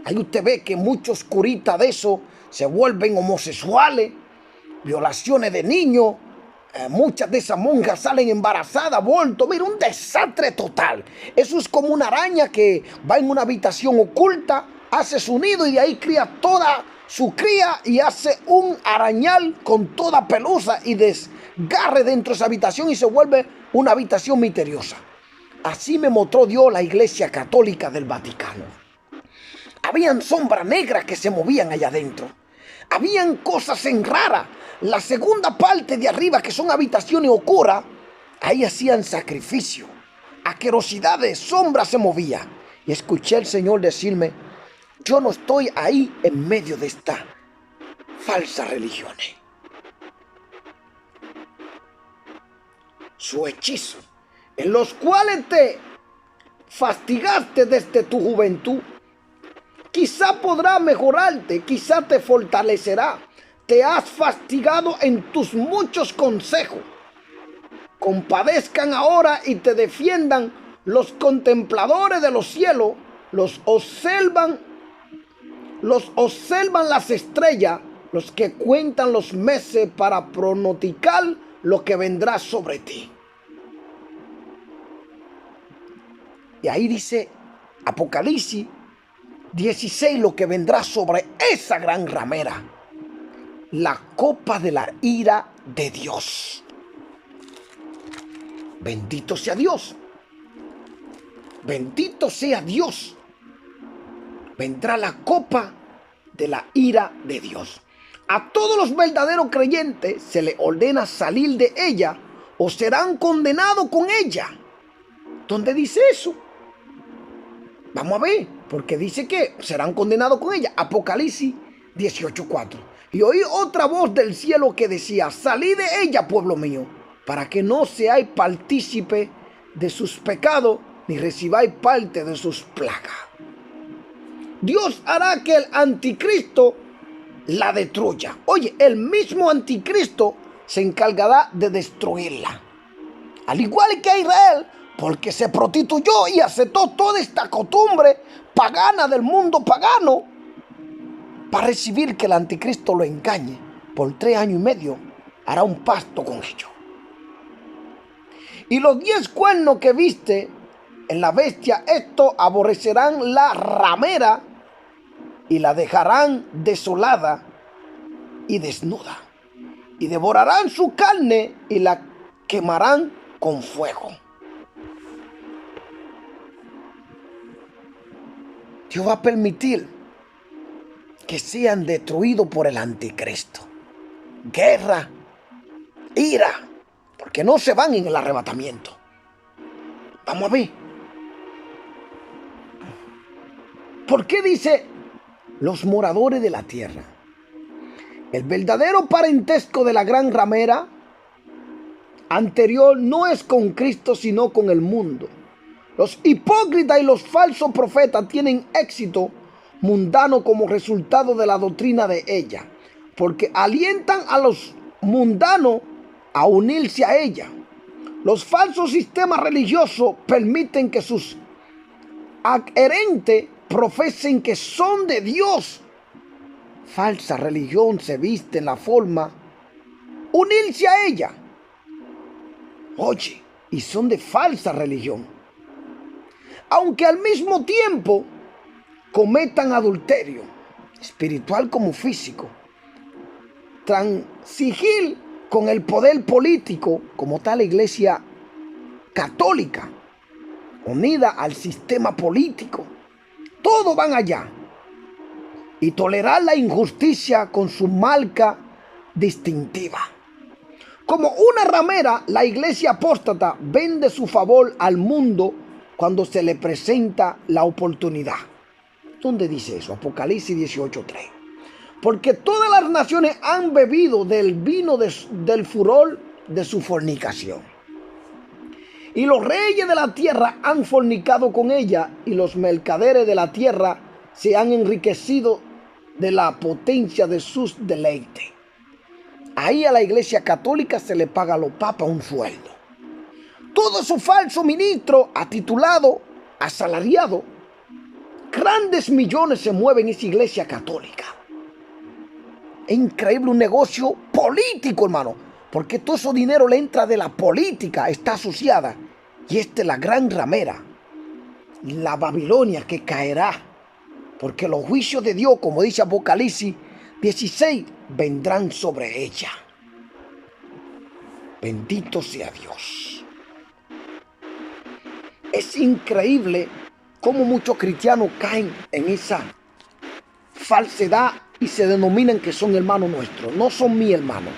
Ahí usted ve que muchos curitas de eso se vuelven homosexuales, violaciones de niños. Muchas de esas monjas salen embarazadas, aborto. Mira, un desastre total. Eso es como una araña que va en una habitación oculta, hace su nido y de ahí cría toda su cría y hace un arañal con toda pelusa y desgarre dentro de esa habitación y se vuelve una habitación misteriosa. Así me mostró Dios la Iglesia Católica del Vaticano. Habían sombras negras que se movían allá adentro. Habían cosas en raras. La segunda parte de arriba, que son habitaciones oscuras, ahí hacían sacrificio. Asquerosidades, sombras se movían. Y escuché al Señor decirme, yo no estoy ahí en medio de estas falsas religiones. Su hechizo, en los cuales te fastigaste desde tu juventud, quizá podrá mejorarte, quizá te fortalecerá. Te has fastigado en tus muchos consejos. Compadezcan ahora y te defiendan los contempladores de los cielos. Los observan las estrellas, los que cuentan los meses para pronosticar lo que vendrá sobre ti. Y ahí dice Apocalipsis 16 lo que vendrá sobre esa gran ramera. la copa de la ira de Dios. Bendito sea Dios. Bendito sea Dios. Vendrá la copa de la ira de Dios. A todos los verdaderos creyentes se les ordena salir de ella o serán condenados con ella. ¿Dónde dice eso? Vamos a ver, porque dice que serán condenados con ella. Apocalipsis 18:4. Y oí otra voz del cielo que decía: salid de ella, pueblo mío, para que no seáis partícipe de sus pecados, ni recibáis parte de sus plagas. Dios hará que el anticristo la destruya. Oye, el mismo anticristo se encargará de destruirla. Al igual que a Israel, porque se prostituyó y aceptó toda esta costumbre pagana del mundo pagano, para recibir que el anticristo lo engañe por 3 años y medio, hará un pacto con ellos. Y los 10 cuernos que viste en la bestia, estos aborrecerán la ramera y la dejarán desolada y desnuda, y devorarán su carne y la quemarán con fuego. Dios va a permitir que sean destruidos por el anticristo. Guerra, ira, porque no se van en el arrebatamiento. Vamos a ver. ¿Por qué dice los moradores de la tierra? El verdadero parentesco de la gran ramera anterior no es con Cristo, sino con el mundo. Los hipócritas y los falsos profetas tienen éxito mundano como resultado de la doctrina de ella, porque alientan a los mundanos a unirse a ella. Los falsos sistemas religiosos permiten que sus adherentes profesen que son de Dios. Falsa religión se viste en la forma unirse a ella. Oye, y son de falsa religión. Aunque al mismo tiempo cometan adulterio, espiritual como físico, transigir con el poder político, como tal la Iglesia Católica, unida al sistema político, todos van allá, y tolerar la injusticia con su marca distintiva. Como una ramera, la iglesia apóstata vende su favor al mundo cuando se le presenta la oportunidad. ¿Dónde dice eso? Apocalipsis 18:3. Porque todas las naciones han bebido del vino del furor de su fornicación. Y los reyes de la tierra han fornicado con ella, y los mercaderes de la tierra se han enriquecido de la potencia de sus deleites. Ahí a la iglesia católica se le paga a los papas un sueldo. Todo su falso ministro, atitulado, asalariado, grandes millones se mueven en esa iglesia católica. Es increíble, un negocio político, hermano, porque todo ese dinero le entra de la política, está asociada. Y esta es la gran ramera, la Babilonia que caerá, porque los juicios de Dios, como dice Apocalipsis 16, vendrán sobre ella. Bendito sea Dios. Es increíble cómo muchos cristianos caen en esa falsedad y se denominan que son hermanos nuestros. No son mi hermano,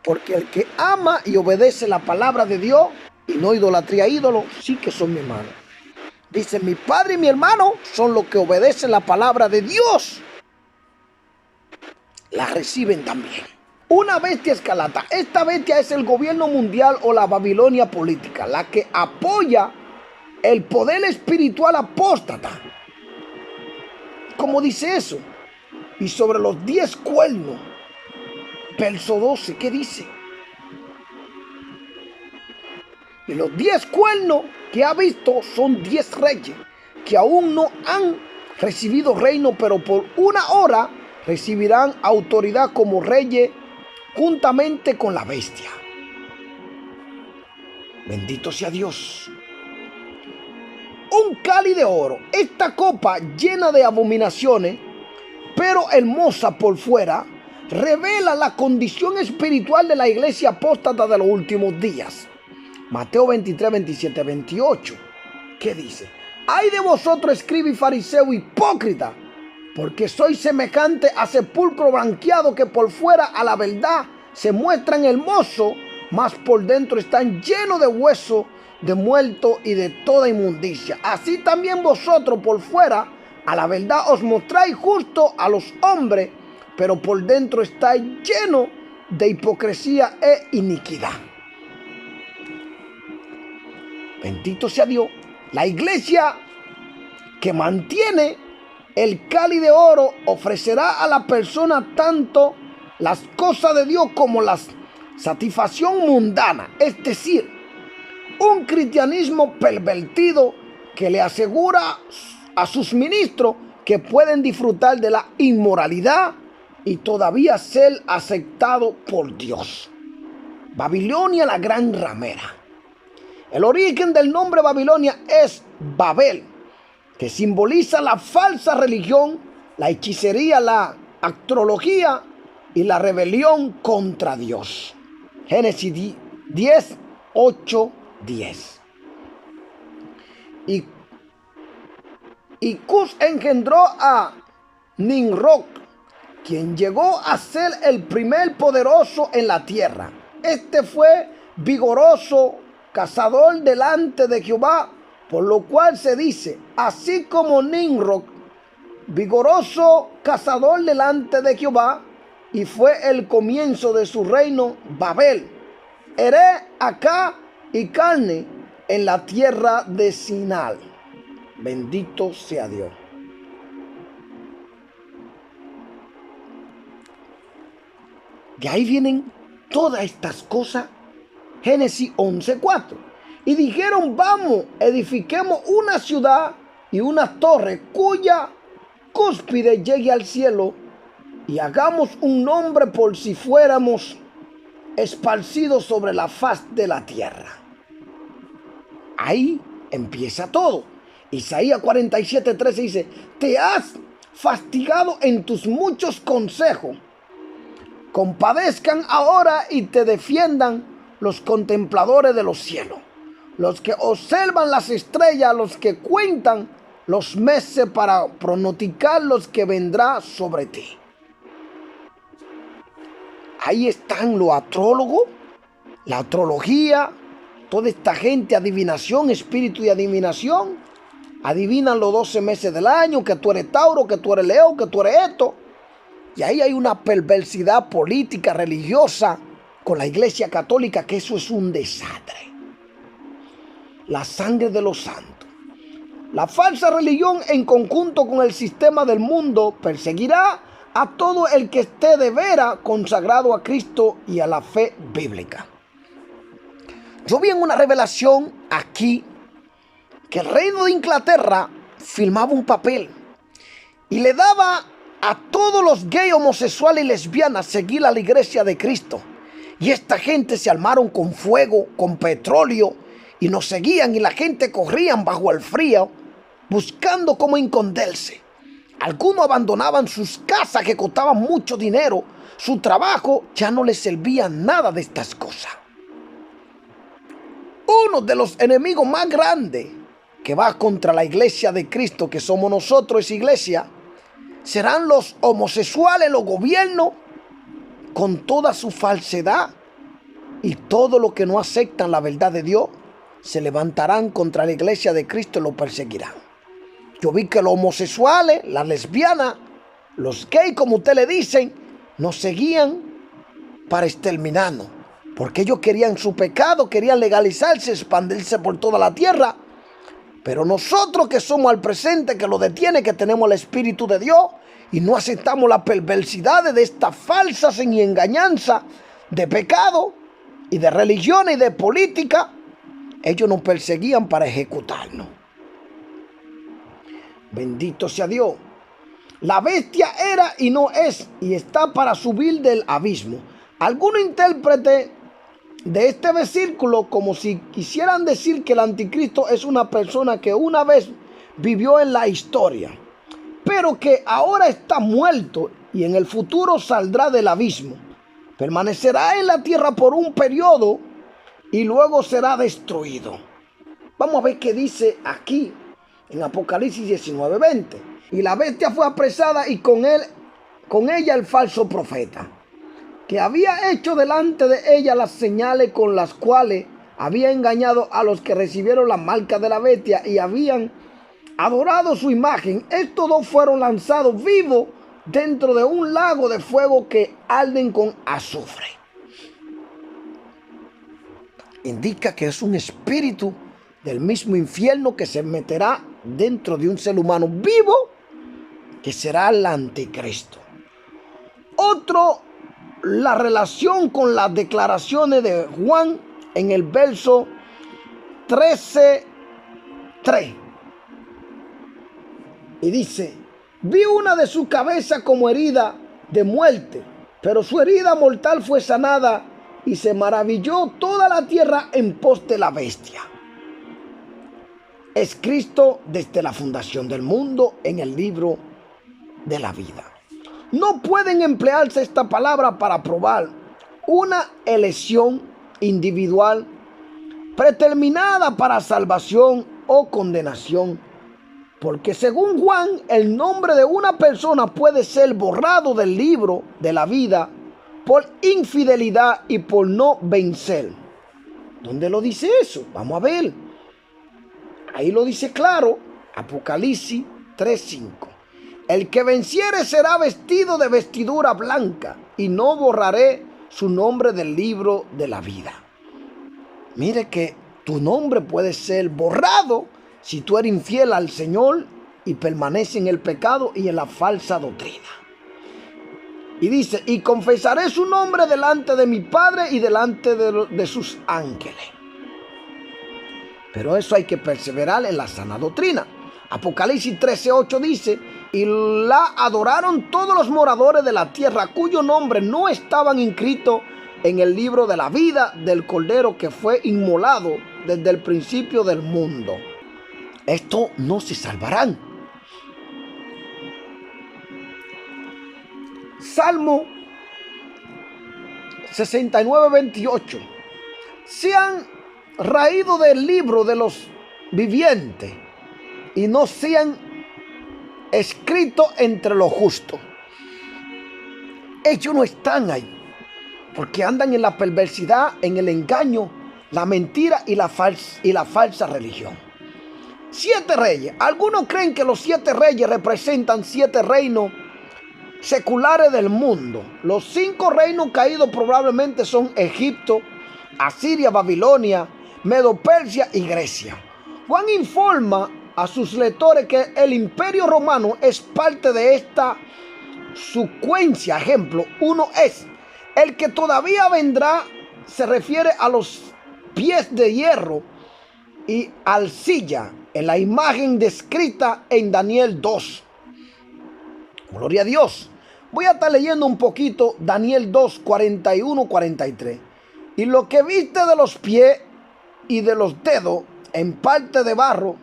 porque el que ama y obedece la palabra de Dios y no idolatría a ídolos, sí que son mi hermano. Dice: mi padre y mi hermano son los que obedecen la palabra de Dios. La reciben también. Una bestia escarlata. Esta bestia es el gobierno mundial o la Babilonia política, la que apoya el poder espiritual apóstata. ¿Cómo dice eso? Y sobre los 10 cuernos, verso 12, ¿qué dice? Y los 10 cuernos que ha visto son 10 reyes que aún no han recibido reino, pero por una hora recibirán autoridad como reyes juntamente con la bestia. Bendito sea Dios. Un cáliz de oro, esta copa llena de abominaciones, pero hermosa por fuera, revela la condición espiritual de la iglesia apóstata de los últimos días. Mateo 23, 27, 28. ¿Qué dice? Ay de vosotros, escribas y fariseos hipócritas, porque sois semejante a sepulcro blanqueado, que por fuera a la verdad se muestran hermosos, mas por dentro están llenos de huesos de muertos y de toda inmundicia. Así también vosotros por fuera a la verdad os mostráis justo a los hombres, pero por dentro estáis llenos de hipocresía e iniquidad. Bendito sea Dios. La iglesia que mantiene el cáliz de oro ofrecerá a la persona tanto las cosas de Dios como la satisfacción mundana, es decir, un cristianismo pervertido que le asegura a sus ministros que pueden disfrutar de la inmoralidad y todavía ser aceptado por Dios. Babilonia, la gran ramera. El origen del nombre Babilonia es Babel, que simboliza la falsa religión, la hechicería, la astrología y la rebelión contra Dios. Génesis 10, 8, 10. Y Cus engendró a Nimrod, quien llegó a ser el primer poderoso en la tierra. Este fue vigoroso cazador delante de Jehová, por lo cual se dice, así como Nimrod, vigoroso cazador delante de Jehová, y fue el comienzo de su reino Babel. Heré acá y carne en la tierra de Sinal. Bendito sea Dios. De ahí vienen todas estas cosas. Génesis 11:4. Y dijeron, vamos, edifiquemos una ciudad y una torre cuya cúspide llegue al cielo, y hagamos un nombre por si fuéramos esparcidos sobre la faz de la tierra. Ahí empieza todo. Isaías 47:13 dice, te has fastigado en tus muchos consejos. Compadezcan ahora y te defiendan los contempladores de los cielos, los que observan las estrellas, los que cuentan los meses para pronosticar los que vendrá sobre ti. Ahí están los astrólogos, la astrología, toda esta gente, adivinación, espíritu de adivinación. Adivinan los 12 meses del año, que tú eres Tauro, que tú eres Leo, que tú eres esto. Y ahí hay una perversidad política, religiosa, con la iglesia católica, que eso es un desastre. La sangre de los santos. La falsa religión, en conjunto con el sistema del mundo, perseguirá a todo el que esté de veras consagrado a Cristo y a la fe bíblica. Yo vi en una revelación aquí que el reino de Inglaterra firmaba un papel y le daba a todos los gays, homosexuales y lesbianas seguir a la iglesia de Cristo. Y esta gente se armaron con fuego, con petróleo, y nos seguían, y la gente corrían bajo el frío buscando cómo esconderse. Algunos abandonaban sus casas que costaban mucho dinero. Su trabajo ya no les servía nada de estas cosas. Uno de los enemigos más grandes que va contra la iglesia de Cristo, que somos nosotros, esa iglesia, serán los homosexuales, los gobiernos, con toda su falsedad, y todo lo que no aceptan la verdad de Dios se levantarán contra la iglesia de Cristo y lo perseguirán. Yo vi que los homosexuales, las lesbianas, los gays, como ustedes le dicen, nos seguían para exterminarnos, porque ellos querían su pecado, querían legalizarse, expandirse por toda la tierra. Pero nosotros, que somos al presente, que lo detiene, que tenemos el Espíritu de Dios y no aceptamos las perversidades de estas falsas y engañanza de pecado y de religión y de política, ellos nos perseguían para ejecutarnos. Bendito sea Dios. La bestia era y no es, y está para subir del abismo. Algunos intérpretes de este versículo como si quisieran decir que el anticristo es una persona que una vez vivió en la historia, pero que ahora está muerto y en el futuro saldrá del abismo. Permanecerá en la tierra por un periodo y luego será destruido. Vamos a ver qué dice aquí en Apocalipsis 19:20. Y la bestia fue apresada y con ella el falso profeta, que había hecho delante de ella las señales con las cuales había engañado a los que recibieron la marca de la bestia y habían adorado su imagen. Estos dos fueron lanzados vivos dentro de un lago de fuego que arden con azufre. Indica que es un espíritu del mismo infierno que se meterá dentro de un ser humano vivo, que será el anticristo. Otro, la relación con las declaraciones de Juan en el verso 13:3. Y dice: vi una de su cabeza como herida de muerte, pero su herida mortal fue sanada, y se maravilló toda la tierra en pos de la bestia. Es Cristo desde la fundación del mundo en el libro de la vida. No pueden emplearse esta palabra para probar una elección individual predeterminada para salvación o condenación, porque según Juan, el nombre de una persona puede ser borrado del libro de la vida por infidelidad y por no vencer. ¿Dónde lo dice eso? Vamos a ver. Ahí lo dice claro, Apocalipsis 3:5. El que venciere será vestido de vestidura blanca, y no borraré su nombre del libro de la vida. Mire que tu nombre puede ser borrado si tú eres infiel al Señor y permaneces en el pecado y en la falsa doctrina. Y dice: y confesaré su nombre delante de mi Padre y delante de sus ángeles. Pero eso hay que perseverar en la sana doctrina. Apocalipsis 13:8 dice: y la adoraron todos los moradores de la tierra, cuyo nombre no estaban inscritos en el libro de la vida del Cordero que fue inmolado desde el principio del mundo. Estos no se salvarán. Salmo 69:28. Se han raído del libro de los vivientes y no sean escritos entre los justos. Ellos no están ahí porque andan en la perversidad, en el engaño, la mentira y la falsa religión. 7 reyes. Algunos creen que los 7 reyes representan 7 reinos seculares del mundo. Los 5 reinos caídos probablemente son Egipto, Asiria, Babilonia, Medo-Persia y Grecia. Juan informa a sus lectores que el Imperio Romano es parte de esta secuencia. Ejemplo, 1 es: el que todavía vendrá se refiere a los pies de hierro y arcilla en la imagen descrita en Daniel 2. Gloria a Dios. Voy a estar leyendo un poquito Daniel 2, 41-43. Y lo que viste de los pies y de los dedos, en parte de barro,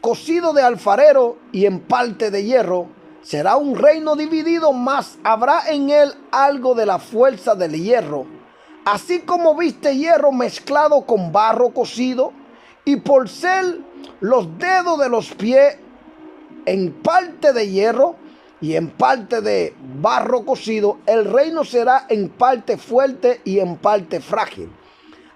cocido de alfarero y en parte de hierro, será un reino dividido, mas habrá en él algo de la fuerza del hierro. Así como viste hierro mezclado con barro cocido, y por ser los dedos de los pies en parte de hierro y en parte de barro cocido, el reino será en parte fuerte y en parte frágil.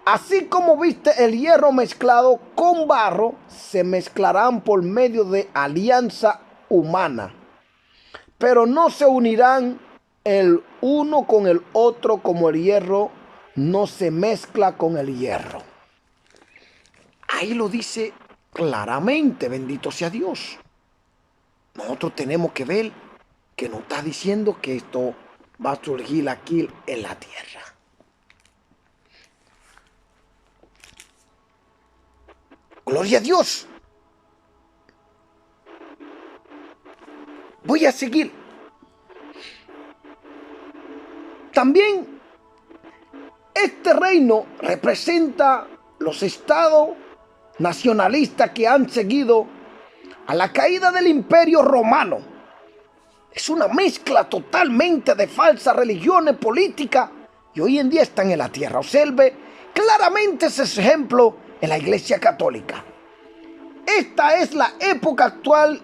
Así como viste el hierro mezclado con barro, se mezclarán por medio de alianza humana, pero no se unirán el uno con el otro, como el hierro no se mezcla con el hierro. Ahí lo dice claramente, bendito sea Dios. Nosotros tenemos que ver que nos está diciendo que esto va a surgir aquí en la tierra. Gloria a Dios. Voy a seguir. También este reino representa los estados nacionalistas que han seguido a la caída del Imperio Romano. Es una mezcla totalmente de falsas religiones políticas y hoy en día están en la tierra. Observe claramente ese ejemplo en la Iglesia Católica. Esta es la época actual,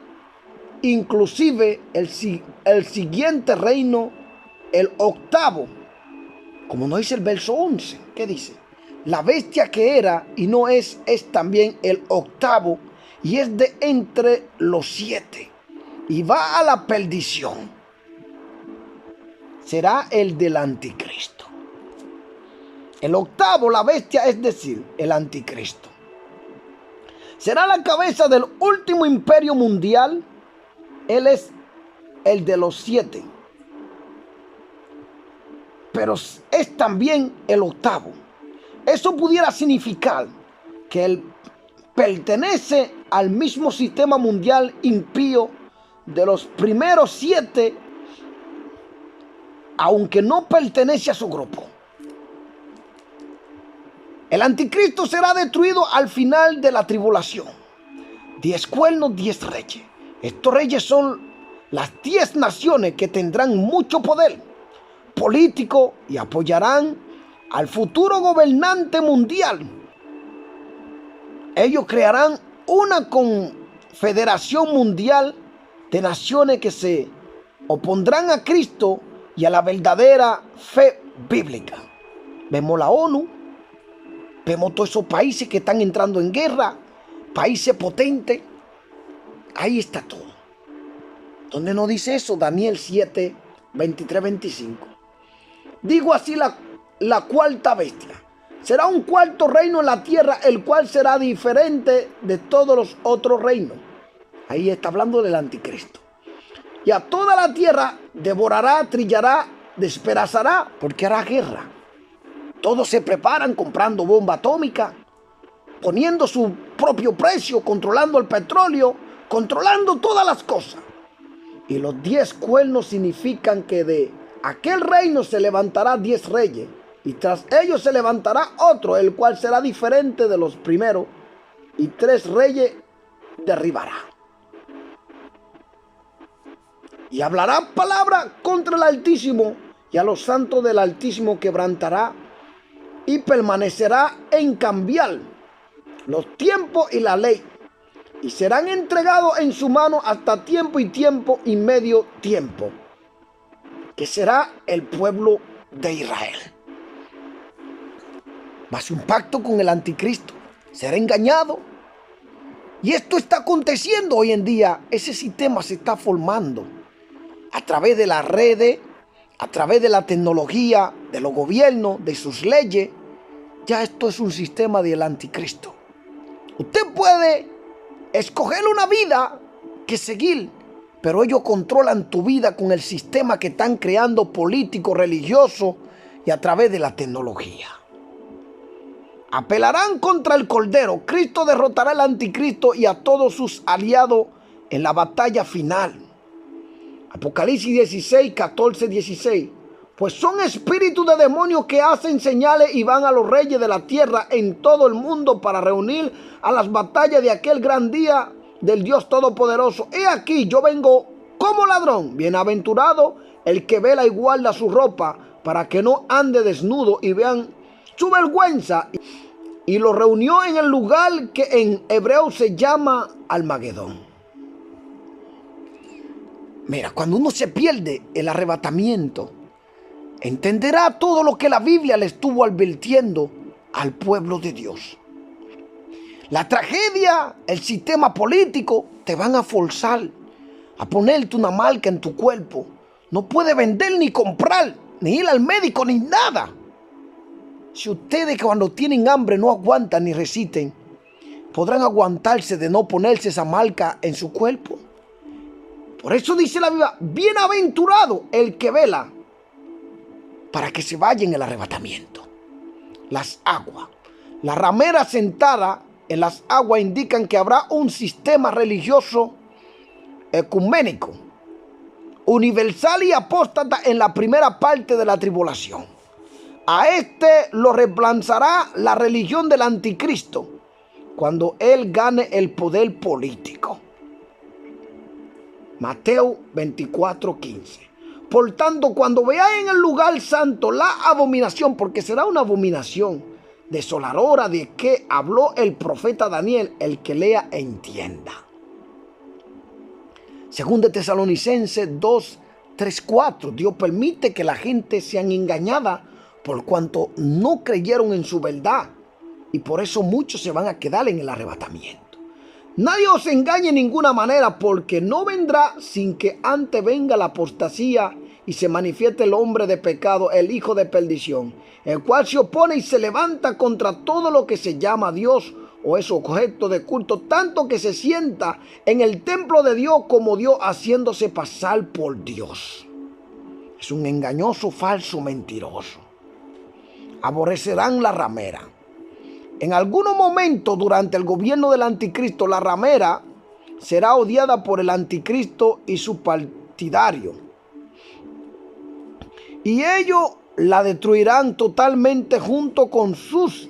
inclusive el siguiente reino, el octavo. Como nos dice el verso 11, ¿qué dice? La bestia que era y no es también el octavo y es de entre los 7 y va a la perdición. Será el del anticristo. El octavo, la bestia, es decir, el anticristo. Será la cabeza del último imperio mundial. Él es el de los 7. Pero es también el octavo. Eso pudiera significar que él pertenece al mismo sistema mundial impío de los primeros 7, aunque no pertenece a su grupo. El anticristo será destruido al final de la tribulación. 10 cuernos, 10 reyes. Estos reyes son las 10 naciones que tendrán mucho poder político y apoyarán al futuro gobernante mundial. Ellos crearán una confederación mundial de naciones que se opondrán a Cristo y a la verdadera fe bíblica. Vemos la ONU, vemos todos esos países que están entrando en guerra, países potentes. Ahí está todo. ¿Dónde nos dice eso? Daniel 7, 23, 25. Digo así, la cuarta bestia. Será un cuarto reino en la tierra, el cual será diferente de todos los otros reinos. Ahí está hablando del anticristo. Y a toda la tierra devorará, trillará, despedazará, porque hará guerra. Todos se preparan comprando bomba atómica, poniendo su propio precio, controlando el petróleo, controlando todas las cosas. Y los 10 cuernos significan que de aquel reino se levantará 10 reyes, y tras ellos se levantará otro, el cual será diferente de los primeros, y 3 reyes derribará. Y hablará palabra contra el Altísimo, y a los santos del Altísimo quebrantará, y permanecerá en cambiar los tiempos y la ley, y serán entregados en su mano hasta tiempo y medio tiempo, que será el pueblo de Israel. Va a hacer un pacto con el anticristo, será engañado. Y esto está aconteciendo hoy en día. Ese sistema se está formando a través de las redes, a través de la tecnología, de los gobiernos, de sus leyes. Ya esto es un sistema del anticristo. Usted puede escoger una vida que seguir, pero ellos controlan tu vida con el sistema que están creando político, religioso y a través de la tecnología. Apelarán contra el Cordero. Cristo derrotará al anticristo y a todos sus aliados en la batalla final. Apocalipsis 16, 14, 16. Pues son espíritus de demonios que hacen señales y van a los reyes de la tierra en todo el mundo para reunir a las batallas de aquel gran día del Dios Todopoderoso. He aquí, yo vengo como ladrón. Bienaventurado el que vela y guarda su ropa para que no ande desnudo y vean su vergüenza. Y lo reunió en el lugar que en hebreo se llama Almagedón. Mira, cuando uno se pierde el arrebatamiento, entenderá todo lo que la Biblia le estuvo advirtiendo al pueblo de Dios. La tragedia, el sistema político, te van a forzar a ponerte una marca en tu cuerpo. No puede vender ni comprar, ni ir al médico, ni nada. Si ustedes cuando tienen hambre no aguantan ni resisten, ¿podrán aguantarse de no ponerse esa marca en su cuerpo? Por eso dice la Biblia, bienaventurado el que vela para que se vaya en el arrebatamiento. Las aguas. La ramera sentada en las aguas indican que habrá un sistema religioso ecuménico, universal y apóstata en la primera parte de la tribulación. A este lo reemplazará la religión del anticristo cuando él gane el poder político. Mateo 24:15. Por tanto, cuando veáis en el lugar santo la abominación, porque será una abominación desoladora de que habló el profeta Daniel, el que lea entienda. Según de Tesalonicenses 2:3-4, Dios permite que la gente sean engañada por cuanto no creyeron en su verdad, y por eso muchos se van a quedar en el arrebatamiento. Nadie os engañe en ninguna manera, porque no vendrá sin que antes venga la apostasía y se manifieste el hombre de pecado, el hijo de perdición, el cual se opone y se levanta contra todo lo que se llama Dios o es objeto de culto, tanto que se sienta en el templo de Dios como Dios, haciéndose pasar por Dios. Es un engañoso, falso, mentiroso. Aborrecerán la ramera. En algunos momentos durante el gobierno del anticristo, la ramera será odiada por el anticristo y su partidario, y ellos la destruirán totalmente junto con sus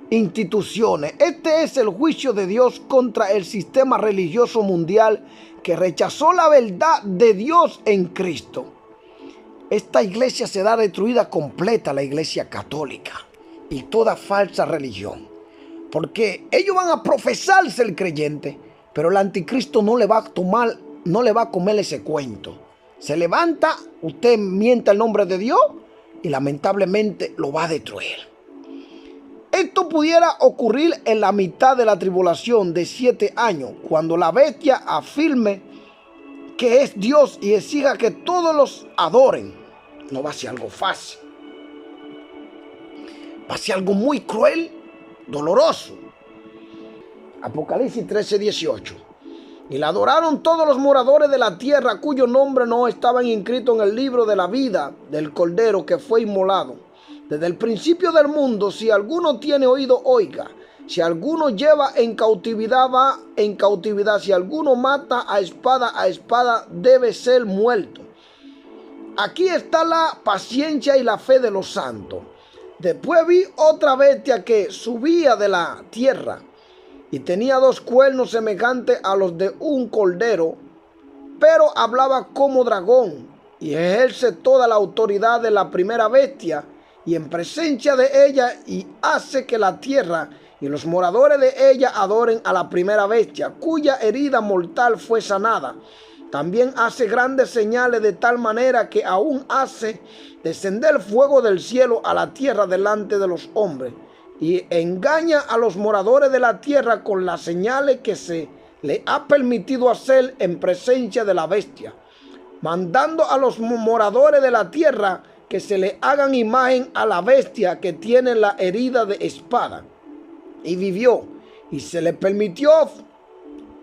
instituciones. Este es el juicio de Dios contra el sistema religioso mundial que rechazó la verdad de Dios en Cristo. Esta iglesia será destruida completa, la iglesia católica y toda falsa religión, porque ellos van a profesarse el creyente, pero el anticristo no le va a comer ese cuento. Se levanta, usted miente el nombre de Dios y lamentablemente lo va a destruir. Esto pudiera ocurrir en la mitad de la tribulación de 7 años, cuando la bestia afirme que es Dios y exija que todos los adoren. No va a ser algo fácil. Va a ser algo muy cruel, doloroso. Apocalipsis 13:18. Y la adoraron todos los moradores de la tierra, cuyo nombre no estaban inscritos en el libro de la vida del Cordero que fue inmolado desde el principio del mundo. Si alguno tiene oído, oiga. Si alguno lleva en cautividad, va en cautividad. Si alguno mata a espada debe ser muerto. Aquí está la paciencia y la fe de los santos. Después vi otra bestia que subía de la tierra y tenía 2 cuernos semejantes a los de un cordero, pero hablaba como dragón y ejerce toda la autoridad de la primera bestia y en presencia de ella, y hace que la tierra y los moradores de ella adoren a la primera bestia, cuya herida mortal fue sanada. También hace grandes señales, de tal manera que aún hace descender fuego del cielo a la tierra delante de los hombres, y engaña a los moradores de la tierra con las señales que se le ha permitido hacer en presencia de la bestia, mandando a los moradores de la tierra que se le hagan imagen a la bestia que tiene la herida de espada. Y vivió, y se le permitió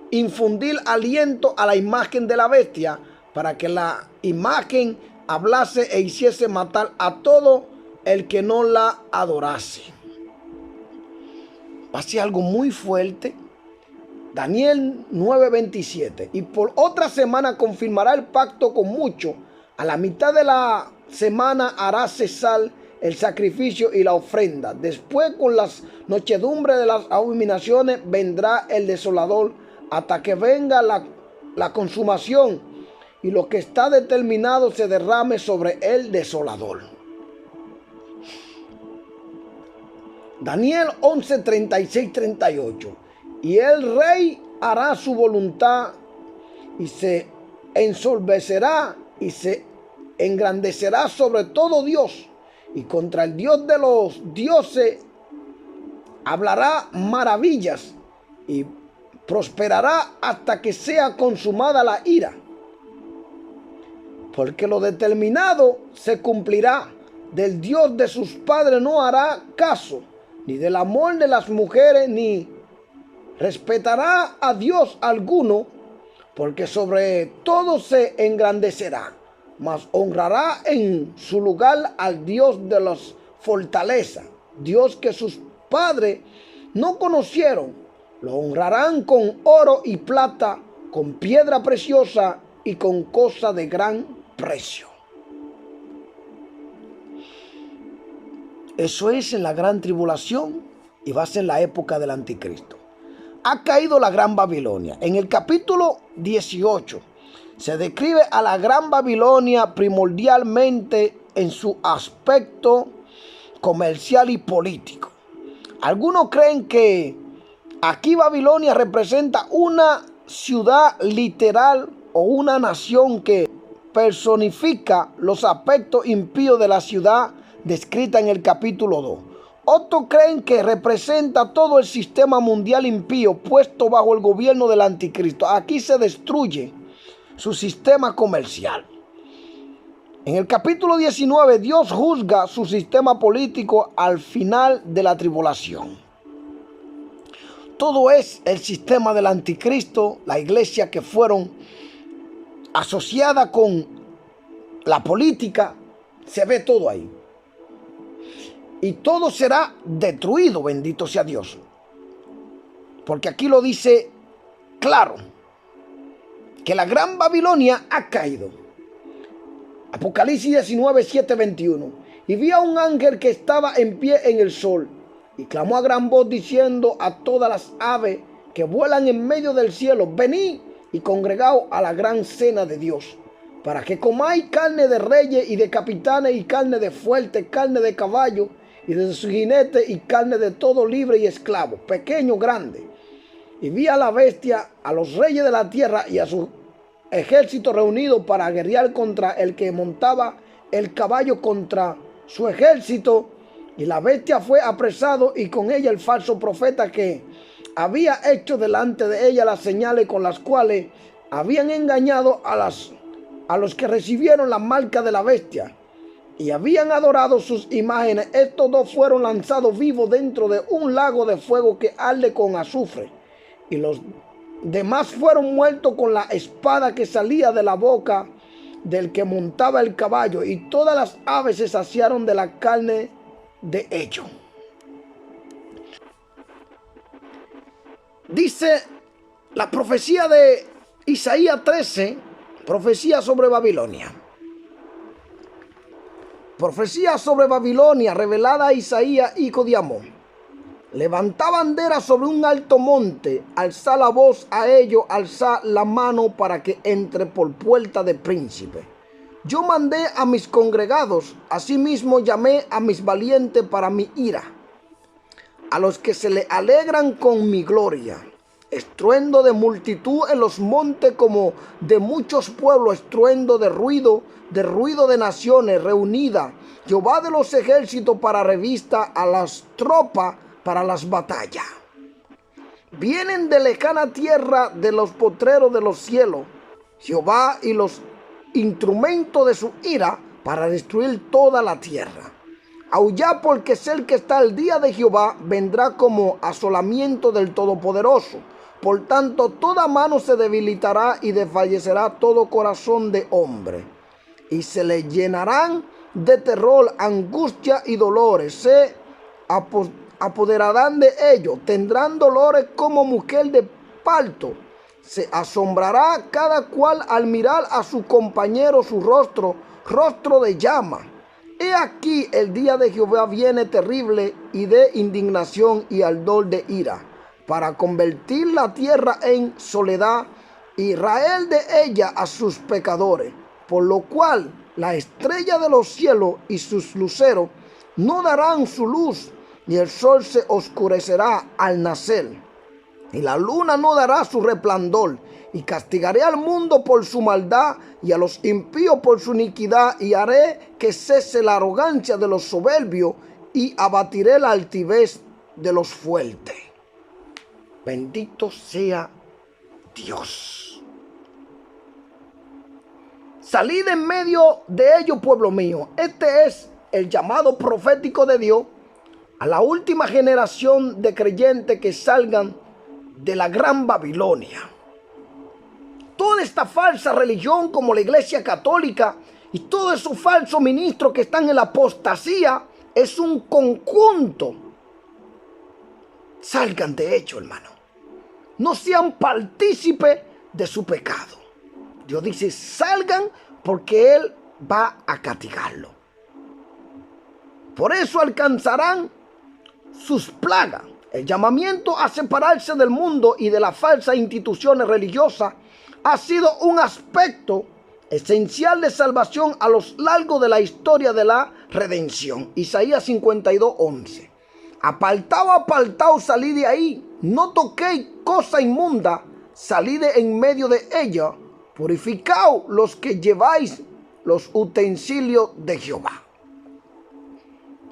infundir aliento a la imagen de la bestia, para que la imagen hablase e hiciese matar a todo el que no la adorase. Va a ser algo muy fuerte. Daniel 9:27. Y por otra semana confirmará el pacto con muchos. A la mitad de la semana hará cesar el sacrificio y la ofrenda. Después, con las nochedumbres de las abominaciones, vendrá el desolador, hasta que venga la consumación y lo que está determinado se derrame sobre el desolador. Daniel 11:36-38. Y el rey hará su voluntad y se ensorbecerá y se engrandecerá sobre todo Dios, y contra el Dios de los dioses hablará maravillas y prosperará hasta que sea consumada la ira. Porque lo determinado se cumplirá. Del Dios de sus padres no hará caso, ni del amor de las mujeres, ni respetará a Dios alguno, porque sobre todo se engrandecerá, mas honrará en su lugar al Dios de las fortalezas, Dios que sus padres no conocieron. Lo honrarán con oro y plata, con piedra preciosa y con cosa de gran precio. Eso es en la gran tribulación y va a ser la época del anticristo. Ha caído la gran Babilonia. En el capítulo 18 Se describe a la Gran Babilonia primordialmente en su aspecto comercial y político. Algunos creen que aquí Babilonia representa una ciudad literal o una nación que personifica los aspectos impíos de la ciudad descrita en el capítulo 2. Otros creen que representa todo el sistema mundial impío puesto bajo el gobierno del anticristo. Aquí se destruye su sistema comercial. En el capítulo 19, Dios juzga su sistema político al final de la tribulación. Todo es el sistema del anticristo, la iglesia que fueron asociada con la política, se ve todo ahí. Y todo será destruido, bendito sea Dios. Porque aquí lo dice claro, que la Gran Babilonia ha caído. Apocalipsis 19, 7, 21. Y vi a un ángel que estaba en pie en el sol, y clamó a gran voz diciendo a todas las aves que vuelan en medio del cielo: venid y congregaos a la gran cena de Dios, para que comáis carne de reyes y de capitanes, y carne de fuertes, carne de caballo y de sus jinetes, y carne de todo libre y esclavo, pequeño, grande. Y vi a la bestia, a los reyes de la tierra y a su ejército reunidos para guerrear contra el que montaba el caballo, contra su ejército. Y la bestia fue apresado, y con ella el falso profeta que había hecho delante de ella las señales con las cuales habían engañado a los que recibieron la marca de la bestia y habían adorado sus imágenes. Estos dos fueron lanzados vivos dentro de un lago de fuego que arde con azufre, y los demás fueron muertos con la espada que salía de la boca del que montaba el caballo, y todas las aves se saciaron de la carne de ellos. Dice la profecía de Isaías 13, profecía sobre Babilonia. Profecía sobre Babilonia revelada a Isaías, hijo de Amón. Levantá bandera sobre un alto monte, alzá la voz a ellos, alzá la mano para que entre por puerta de príncipe. Yo mandé a mis congregados, asimismo llamé a mis valientes para mi ira, a los que se le alegran con mi gloria. Estruendo de multitud en los montes como de muchos pueblos, estruendo de ruido de naciones reunidas. Jehová de los ejércitos para revista a las tropas para las batallas. Vienen de lejana tierra, de los potreros de los cielos, Jehová y los instrumentos de su ira para destruir toda la tierra. Aullad, porque sé el que está el día de Jehová vendrá como asolamiento del Todopoderoso. Por tanto, toda mano se debilitará y desfallecerá todo corazón de hombre. Y se le llenarán de terror, angustia y dolores. Se apoderarán de ellos. Tendrán dolores como mujer de parto. Se asombrará cada cual al mirar a su compañero su rostro, rostro de llama. He aquí el día de Jehová viene terrible y de indignación y ardor de ira, para convertir la tierra en soledad, Israel de ella a sus pecadores, por lo cual la estrella de los cielos y sus luceros no darán su luz, y el sol se oscurecerá al nacer, y la luna no dará su resplandor. Y castigaré al mundo por su maldad, y a los impíos por su iniquidad, y haré que cese la arrogancia de los soberbios, y abatiré la altivez de los fuertes. Bendito sea Dios. Salid en medio de ellos, pueblo mío. Este es el llamado profético de Dios a la última generación de creyentes que salgan de la Gran Babilonia. Toda esta falsa religión, como la Iglesia Católica y todos esos falsos ministros que están en la apostasía, es un conjunto. Salgan de hecho, hermano. No sean partícipes de su pecado. Dios dice, salgan, porque Él va a castigarlo. Por eso alcanzarán sus plagas. El llamamiento a separarse del mundo y de las falsas instituciones religiosas ha sido un aspecto esencial de salvación a lo largo de la historia de la redención. Isaías 52:11. Apartaos, apartaos, salid de ahí, no toquéis cosa inmunda, salid de en medio de ella, purificaos los que lleváis los utensilios de Jehová.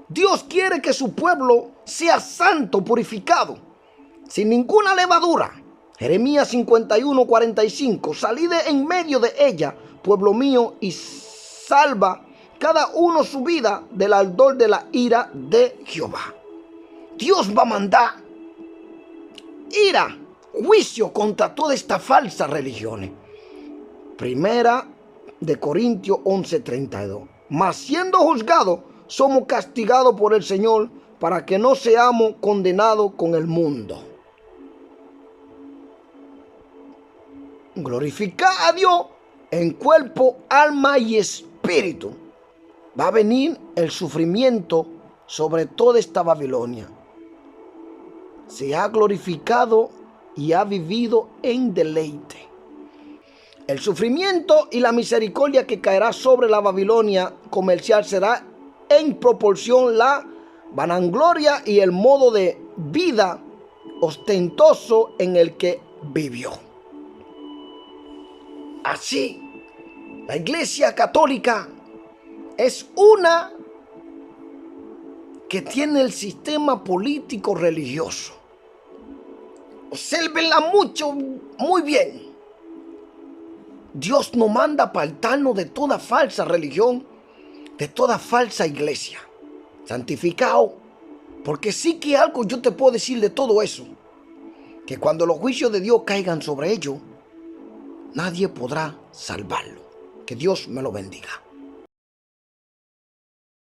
Dios quiere que su pueblo sea santo, purificado, sin ninguna levadura. Jeremías 51:45. Salid de en medio de ella, pueblo mío, y salva cada uno su vida del ardor de la ira de Jehová. Dios va a mandar ira, juicio contra todas estas falsas religiones. Primera de Corintios 11:32. Mas siendo juzgados, somos castigados por el Señor para que no seamos condenados con el mundo. Glorificar a Dios en cuerpo, alma y espíritu. Va a venir el sufrimiento sobre toda esta Babilonia. Se ha glorificado y ha vivido en deleite. El sufrimiento y la misericordia que caerá sobre la Babilonia comercial será en proporción la vanagloria y el modo de vida ostentoso en el que vivió. Así, la Iglesia Católica es una que tiene el sistema político religioso. Obsérvenla mucho, muy bien. Dios nos manda a apartarnos de toda falsa religión, de toda falsa iglesia. Santificado, porque sí que algo yo te puedo decir de todo eso, que cuando los juicios de Dios caigan sobre ellos, nadie podrá salvarlo. Que Dios me lo bendiga.